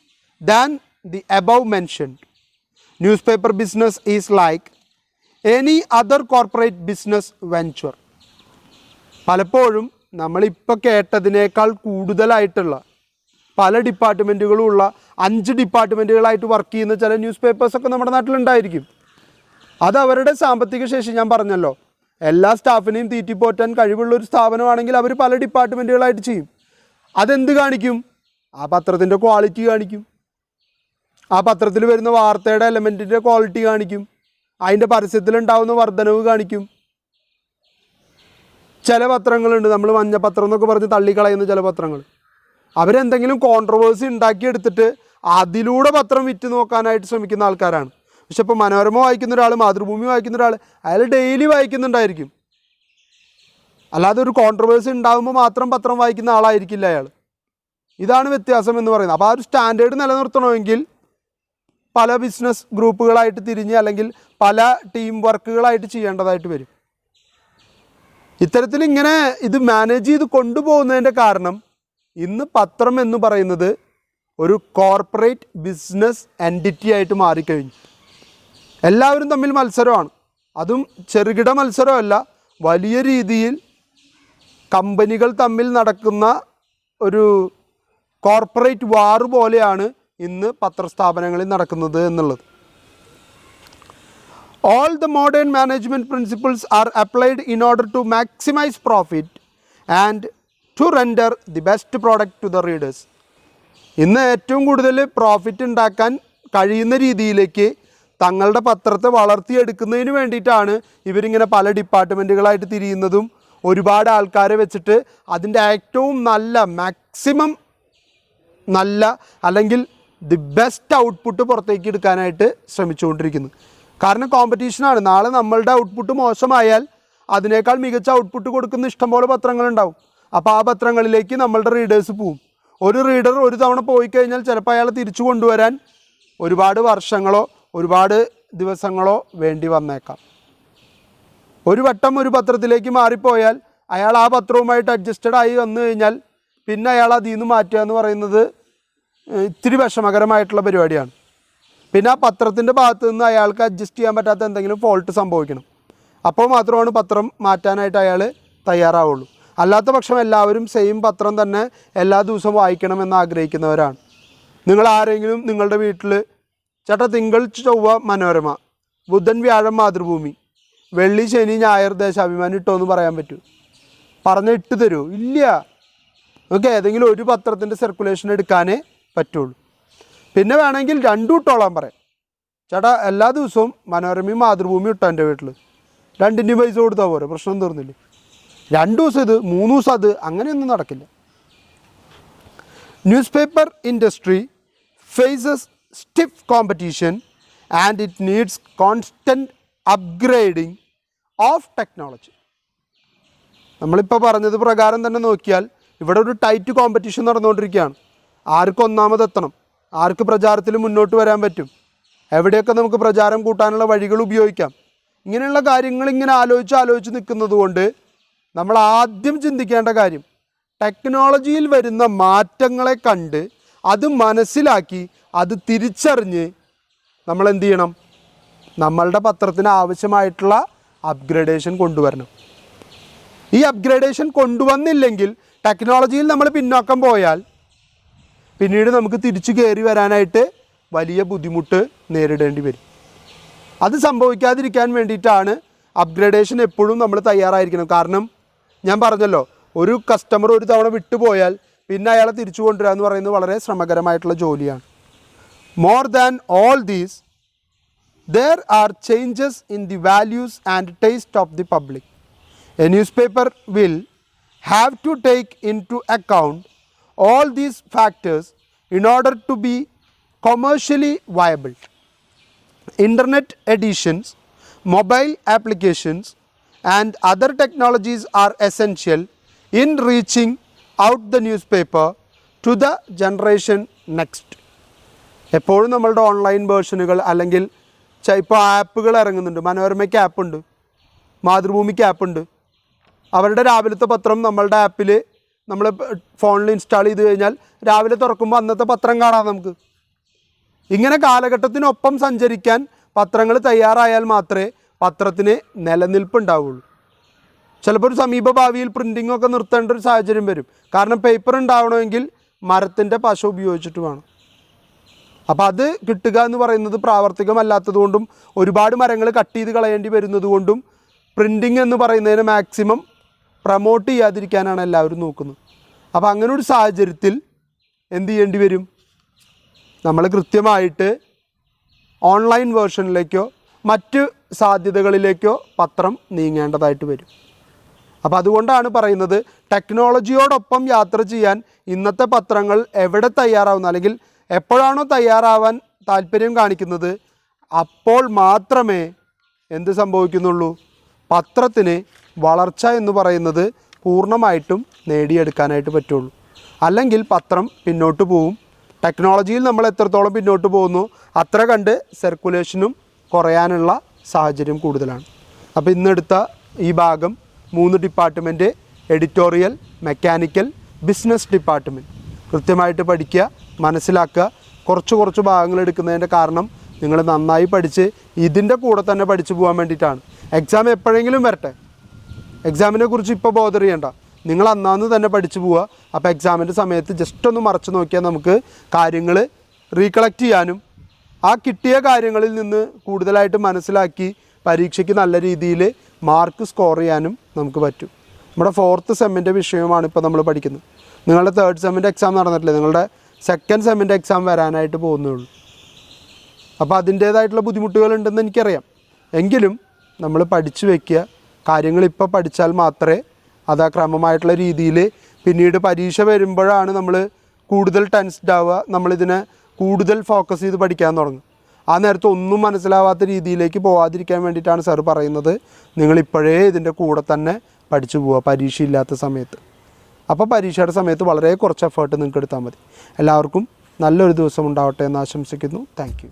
than the above mentioned. Newspaper business is like any other corporate business venture. പലപ്പോഴും നമ്മളിപ്പോൾ കേട്ടതിനേക്കാൾ കൂടുതലായിട്ടുള്ള പല ഡിപ്പാർട്ട്മെൻറ്റുകളും ഉള്ള 5 ഡിപ്പാർട്ട്മെൻറ്റുകളായിട്ട് വർക്ക് ചെയ്യുന്ന ചില ന്യൂസ് പേപ്പേഴ്സൊക്കെ നമ്മുടെ നാട്ടിലുണ്ടായിരിക്കും. അത് അവരുടെ സാമ്പത്തിക ശേഷി, ഞാൻ പറഞ്ഞല്ലോ, എല്ലാ സ്റ്റാഫിനെയും തീറ്റിപ്പോറ്റാൻ കഴിവുള്ളൊരു സ്ഥാപനമാണെങ്കിൽ അവർ പല ഡിപ്പാർട്ട്മെൻറ്റുകളായിട്ട് ചെയ്യും. അതെന്ത് കാണിക്കും? ആ പത്രത്തിൻ്റെ ക്വാളിറ്റി കാണിക്കും, ആ പത്രത്തിൽ വരുന്ന വാർത്തയുടെ എലമെൻറ്റിൻ്റെ ക്വാളിറ്റി കാണിക്കും, അതിൻ്റെ പരസ്യത്തിലുണ്ടാവുന്ന വർധനവ് കാണിക്കും. ചില പത്രങ്ങളുണ്ട്, നമ്മൾ മഞ്ഞപ്പത്രം എന്നൊക്കെ പറഞ്ഞ് തള്ളിക്കളയുന്ന ചില പത്രങ്ങൾ, അവരെന്തെങ്കിലും കോൺട്രവേഴ്സി ഉണ്ടാക്കിയെടുത്തിട്ട് അതിലൂടെ പത്രം വിറ്റ് നോക്കാനായിട്ട് ശ്രമിക്കുന്ന ആൾക്കാരാണ്. പക്ഷെ ഇപ്പോൾ മനോരമ വായിക്കുന്ന ഒരാൾ, മാതൃഭൂമി വായിക്കുന്ന ഒരാൾ, അയാൾ ഡെയിലി വായിക്കുന്നുണ്ടായിരിക്കും. അല്ലാതെ ഒരു കോൺട്രവേഴ്സി ഉണ്ടാകുമ്പോൾ മാത്രം പത്രം വായിക്കുന്ന ആളായിരിക്കില്ല അയാൾ. ഇതാണ് വ്യത്യാസം എന്ന് പറയുന്നത്. അപ്പോൾ ആ ഒരു സ്റ്റാൻഡേർഡ് നിലനിർത്തണമെങ്കിൽ പല ബിസിനസ് ഗ്രൂപ്പുകളായിട്ട് തിരിഞ്ഞ് അല്ലെങ്കിൽ പല ടീം വർക്കുകളായിട്ട് ചെയ്യേണ്ടതായിട്ട് വരും. ഇത്തരത്തിൽ ഇങ്ങനെ ഇത് മാനേജ് ചെയ്ത് കൊണ്ടുപോകുന്നതിൻ്റെ കാരണം ഇന്ന് പത്രം എന്ന് പറയുന്നത് ഒരു കോർപ്പറേറ്റ് ബിസിനസ് എൻറ്റിറ്റി ആയിട്ട് മാറിക്കഴിഞ്ഞു. എല്ലാവരും തമ്മിൽ മത്സരമാണ്. അതും ചെറുകിട മത്സരമല്ല, വലിയ രീതിയിൽ കമ്പനികൾ തമ്മിൽ നടക്കുന്ന ഒരു കോർപ്പറേറ്റ് വാർ പോലെയാണ് ഇന്ന് പത്രസ്ഥാപനങ്ങളിൽ നടക്കുന്നത് എന്നുള്ളത്. All the modern management principles are applied in order to maximize profit and to render the best product to the readers. ഇന്ന് ഏറ്റവും കൂടുതൽ പ്രോഫിറ്റ് ഉണ്ടാക്കാൻ കഴിയുന്ന രീതിയിലേക്ക് തങ്ങളുടെ പത്രത്തെ വളർത്തിയെടുക്കുന്നതിന് വേണ്ടിയിട്ടാണ് ഇവരിങ്ങനെ പല ഡിപ്പാർട്ട്മെൻറ്റുകളായിട്ട് തിരിയുന്നതും ഒരുപാട് ആൾക്കാരെ വെച്ചിട്ട് അതിൻ്റെ ഏറ്റവും നല്ല മാക്സിമം നല്ല അല്ലെങ്കിൽ ദി ബെസ്റ്റ് ഔട്ട്പുട്ട് പുറത്തേക്ക് എടുക്കാനായിട്ട് ശ്രമിച്ചുകൊണ്ടിരിക്കുന്നു. കാരണം കോമ്പറ്റീഷനാണ്. നാളെ നമ്മളുടെ ഔട്ട്പുട്ട് മോശമായാൽ അതിനേക്കാൾ മികച്ച ഔട്ട്പുട്ട് കൊടുക്കുന്ന ഇഷ്ടംപോലെ പത്രങ്ങളുണ്ടാവും. അപ്പോൾ ആ പത്രങ്ങളിലേക്ക് നമ്മളുടെ റീഡേഴ്സ് പോവും. ഒരു റീഡർ ഒരു തവണ പോയി കഴിഞ്ഞാൽ ചിലപ്പോൾ അയാളെ തിരിച്ചു കൊണ്ടുവരാൻ ഒരുപാട് വർഷങ്ങളോ ഒരുപാട് ദിവസങ്ങളോ വേണ്ടി വന്നേക്കാം. ഒരു വട്ടം ഒരു പത്രത്തിലേക്ക് മാറിപ്പോയാൽ അയാൾ ആ പത്രവുമായിട്ട് അഡ്ജസ്റ്റഡ് ആയി വന്നു കഴിഞ്ഞാൽ പിന്നെ അയാൾ അതിൽ നിന്ന് മാറ്റുക എന്ന് പറയുന്നത് ഇത്തിരി വിഷമകരമായിട്ടുള്ള പരിപാടിയാണ്. പിന്നെ ആ പത്രത്തിൻ്റെ ഭാഗത്തു നിന്ന് അയാൾക്ക് അഡ്ജസ്റ്റ് ചെയ്യാൻ പറ്റാത്ത എന്തെങ്കിലും ഫോൾട്ട് സംഭവിക്കണം. അപ്പോൾ മാത്രമാണ് പത്രം മാറ്റാനായിട്ട് അയാൾ തയ്യാറാവുള്ളൂ. അല്ലാത്ത പക്ഷം എല്ലാവരും സെയിം പത്രം തന്നെ എല്ലാ ദിവസവും വായിക്കണമെന്ന് ആഗ്രഹിക്കുന്നവരാണ്. നിങ്ങൾ ആരെങ്കിലും നിങ്ങളുടെ വീട്ടിൽ ചേട്ടാ തിങ്കൾ ചൊവ്വ മനോരമ, ബുധൻ വ്യാഴം മാതൃഭൂമി, വെള്ളി ശനി ഞായർ ദേശാഭിമാനി ഇട്ടോ എന്ന് പറയാൻ പറ്റൂ? പറഞ്ഞ് ഇട്ട് തരുമോ? ഇല്ല. നമുക്ക് ഏതെങ്കിലും ഒരു പത്രത്തിൻ്റെ സർക്കുലേഷൻ എടുക്കാനേ പറ്റുള്ളൂ. പിന്നെ വേണമെങ്കിൽ രണ്ടും ഇട്ടോളാൻ പറയാം. ചേട്ടാ എല്ലാ ദിവസവും മനോരമയും മാതൃഭൂമിയും ഇട്ടോ എൻ്റെ വീട്ടിൽ, രണ്ടിൻ്റെയും പൈസ കൊടുത്താൽ പോരെ, പ്രശ്നം തീർന്നില്ലേ? 2 ദിവസം ഇത്, 3 ദിവസം അത്, അങ്ങനെയൊന്നും നടക്കില്ല. News paper industry faces stiff competition and it needs constant upgrading of technology. നമ്മളിപ്പോൾ പറഞ്ഞത് പ്രകാരം തന്നെ നോക്കിയാൽ ഇവിടെ ഒരു ടൈറ്റ് കോമ്പറ്റീഷൻ നടന്നുകൊണ്ടിരിക്കുകയാണ്. ആർക്ക് ഒന്നാമതെത്തണം, ആർക്ക് പ്രചാരത്തിൽ മുന്നോട്ട് വരാൻ പറ്റും, എവിടെയൊക്കെ നമുക്ക് പ്രചാരം കൂട്ടാനുള്ള വഴികൾ ഉപയോഗിക്കാം, ഇങ്ങനെയുള്ള കാര്യങ്ങൾ ഇങ്ങനെ ആലോചിച്ച് നിൽക്കുന്നത് കൊണ്ട് നമ്മൾ ആദ്യം ചിന്തിക്കേണ്ട കാര്യം ടെക്നോളജിയിൽ വരുന്ന മാറ്റങ്ങളെ കണ്ട് അത് മനസ്സിലാക്കി അത് തിരിച്ചറിഞ്ഞ് നമ്മൾ എന്ത് ചെയ്യണം? നമ്മളുടെ പത്രത്തിന് ആവശ്യമായിട്ടുള്ള അപ്ഗ്രേഡേഷൻ കൊണ്ടുവരണം. ഈ അപ്ഗ്രേഡേഷൻ കൊണ്ടുവന്നില്ലെങ്കിൽ ടെക്നോളജിയിൽ നമ്മൾ പിന്നോക്കം പോയാൽ പിന്നീട് നമുക്ക് തിരിച്ചു കയറി വരാനായിട്ട് വലിയ ബുദ്ധിമുട്ട് നേരിടേണ്ടി വരും. അത് സംഭവിക്കാതിരിക്കാൻ വേണ്ടിയിട്ടാണ് അപ്ഗ്രേഡേഷൻ എപ്പോഴും നമ്മൾ തയ്യാറായിരിക്കണം. കാരണം ഞാൻ പറഞ്ഞല്ലോ, ഒരു കസ്റ്റമർ ഒരു തവണ വിട്ടുപോയാൽ പിന്നെ അയാളെ തിരിച്ചു കൊണ്ടുവരിക എന്ന് പറയുന്നത് വളരെ ശ്രമകരമായിട്ടുള്ള ജോലിയാണ്. More than all these, there are changes in the values and taste of the public. A newspaper will have to take into account all these factors in order to be commercially viable. Internet editions mobile applications and other technologies are essential in reaching out the newspaper to the generation next. എപ്പോഴും നമ്മളുടെ online വേർഷനുകൾ അല്ലെങ്കിൽ ഇപ്പോൾ ആപ്പുകൾ ഇറങ്ങുന്നുണ്ട്. മനോരമയ്ക്ക് ആപ്പുണ്ട്, മാതൃഭൂമിക്ക് ആപ്പുണ്ട്. അവരുടെ രാവിലത്തെ പത്രം നമ്മളുടെ ആപ്പിൽ നമ്മൾ ഫോണിൽ ഇൻസ്റ്റാൾ ചെയ്ത് കഴിഞ്ഞാൽ രാവിലെ തുറക്കുമ്പോൾ അന്നത്തെ പത്രം കാണാം നമുക്ക്. ഇങ്ങനെ കാലഘട്ടത്തിനൊപ്പം സഞ്ചരിക്കാൻ പത്രങ്ങൾ തയ്യാറായാൽ മാത്രമേ പത്രത്തിന് നിലനിൽപ്പുണ്ടാവുള്ളൂ. ചിലപ്പോൾ ഒരു സമീപ ഭാവിയിൽ പ്രിൻറ്റിംഗ് ഒക്കെ നിർത്തേണ്ട ഒരു സാഹചര്യം വരും. കാരണം പേപ്പർ ഉണ്ടാവണമെങ്കിൽ മരത്തിൻ്റെ പശ ഉപയോഗിച്ചിട്ട് വേണം. അപ്പോൾ അത് കിട്ടുക എന്ന് പറയുന്നത് പ്രാവർത്തികമല്ലാത്തത് കൊണ്ടും ഒരുപാട് മരങ്ങൾ കട്ട് ചെയ്ത് കളയേണ്ടി വരുന്നത് കൊണ്ടും പ്രിൻറ്റിംഗ് എന്ന് പറയുന്നതിനെ മാക്സിമം പ്രൊമോട്ട് ചെയ്യാതിരിക്കാനാണ് എല്ലാവരും നോക്കുന്നത്. അപ്പോൾ അങ്ങനെ ഒരു സാഹചര്യത്തിൽ എന്ത് ചെയ്യേണ്ടി വരും? നമ്മൾ കൃത്യമായിട്ട് ഓൺലൈൻ വേർഷനിലേക്കോ മറ്റ് സാധ്യതകളിലേക്കോ പത്രം നീങ്ങേണ്ടതായിട്ട് വരും. അപ്പോൾ അതുകൊണ്ടാണ് പറയുന്നത് ടെക്നോളജിയോടൊപ്പം യാത്ര ചെയ്യാൻ ഇന്നത്തെ പത്രങ്ങൾ എവിടെ തയ്യാറാവുന്ന അല്ലെങ്കിൽ എപ്പോഴാണോ തയ്യാറാവാൻ താല്പര്യം കാണിക്കുന്നത് അപ്പോൾ മാത്രമേ എന്ത് സംഭവിക്കുന്നുള്ളൂ? പത്രത്തിന് വളർച്ച എന്ന് പറയുന്നത് പൂർണ്ണമായിട്ടും നേടിയെടുക്കാനായിട്ട് പറ്റുള്ളൂ. അല്ലെങ്കിൽ പത്രം പിന്നോട്ട് പോവും. ടെക്നോളജിയിൽ നമ്മൾ എത്രത്തോളം പിന്നോട്ട് പോകുന്നു അത്ര കണ്ട് സർക്കുലേഷനും കുറയാനുള്ള സാഹചര്യം കൂടുതലാണ്. അപ്പോൾ ഇന്നെടുത്ത ഈ ഭാഗം 3 department, editorial, mechanical, business department കൃത്യമായിട്ട് പഠിക്കുക, മനസ്സിലാക്കുക. കുറച്ച് ഭാഗങ്ങൾ എടുക്കുന്നതിൻ്റെ കാരണം നിങ്ങൾ നന്നായി പഠിച്ച് ഇതിൻ്റെ കൂടെ തന്നെ പഠിച്ചു പോകാൻ വേണ്ടിയിട്ടാണ്. എക്സാം എപ്പോഴെങ്കിലും വരട്ടെ, എക്സാമിനെ കുറിച്ച് ഇപ്പോൾ ബോധർ ചെയ്യണ്ട, നിങ്ങൾ അന്നാന്ന് തന്നെ പഠിച്ചു പോവുക. അപ്പോൾ എക്സാമിൻ്റെ സമയത്ത് ജസ്റ്റ് ഒന്ന് മറച്ചു നോക്കിയാൽ നമുക്ക് കാര്യങ്ങൾ റീകളക്ട് ചെയ്യാനും ആ കിട്ടിയ കാര്യങ്ങളിൽ നിന്ന് കൂടുതലായിട്ട് മനസ്സിലാക്കി പരീക്ഷയ്ക്ക് നല്ല രീതിയിൽ മാർക്ക് സ്കോർ ചെയ്യാനും നമുക്ക് പറ്റും. നമ്മുടെ 4th സെമ്മിൻ്റെ വിഷയമാണ് ഇപ്പോൾ നമ്മൾ പഠിക്കുന്നത്. നിങ്ങളുടെ 3rd സെമ്മിൻ്റെ എക്സാം നടന്നിട്ടില്ല, നിങ്ങളുടെ 2nd സെമ്മിൻ്റെ എക്സാം വരാനായിട്ട് പോകുന്നേ ഉള്ളൂ. അപ്പോൾ അതിൻ്റേതായിട്ടുള്ള ബുദ്ധിമുട്ടുകളുണ്ടെന്ന് എനിക്കറിയാം. എങ്കിലും നമ്മൾ പഠിച്ചു വയ്ക്കുക. കാര്യങ്ങൾ ഇപ്പോൾ പഠിച്ചാൽ മാത്രമേ അത് ആ ക്രമമായിട്ടുള്ള രീതിയിൽ പിന്നീട് പരീക്ഷ വരുമ്പോഴാണ് നമ്മൾ കൂടുതൽ ടെൻസ്ഡ് ആവുക, നമ്മളിതിനെ കൂടുതൽ ഫോക്കസ് ചെയ്ത് പഠിക്കാൻ തുടങ്ങും. ആ നേരത്തെ ഒന്നും മനസ്സിലാവാത്ത രീതിയിലേക്ക് പോകാതിരിക്കാൻ വേണ്ടിയിട്ടാണ് സാർ പറയുന്നത് നിങ്ങളിപ്പോഴേ ഇതിൻ്റെ കൂടെ തന്നെ പഠിച്ചു പോവുക പരീക്ഷയില്ലാത്ത സമയത്ത്. അപ്പോൾ പരീക്ഷയുടെ സമയത്ത് വളരെ കുറച്ച് എഫേർട്ട് നിങ്ങൾക്ക് എടുത്താൽ മതി. എല്ലാവർക്കും നല്ലൊരു ദിവസം ഉണ്ടാവട്ടെ എന്ന് ആശംസിക്കുന്നു. Thank you.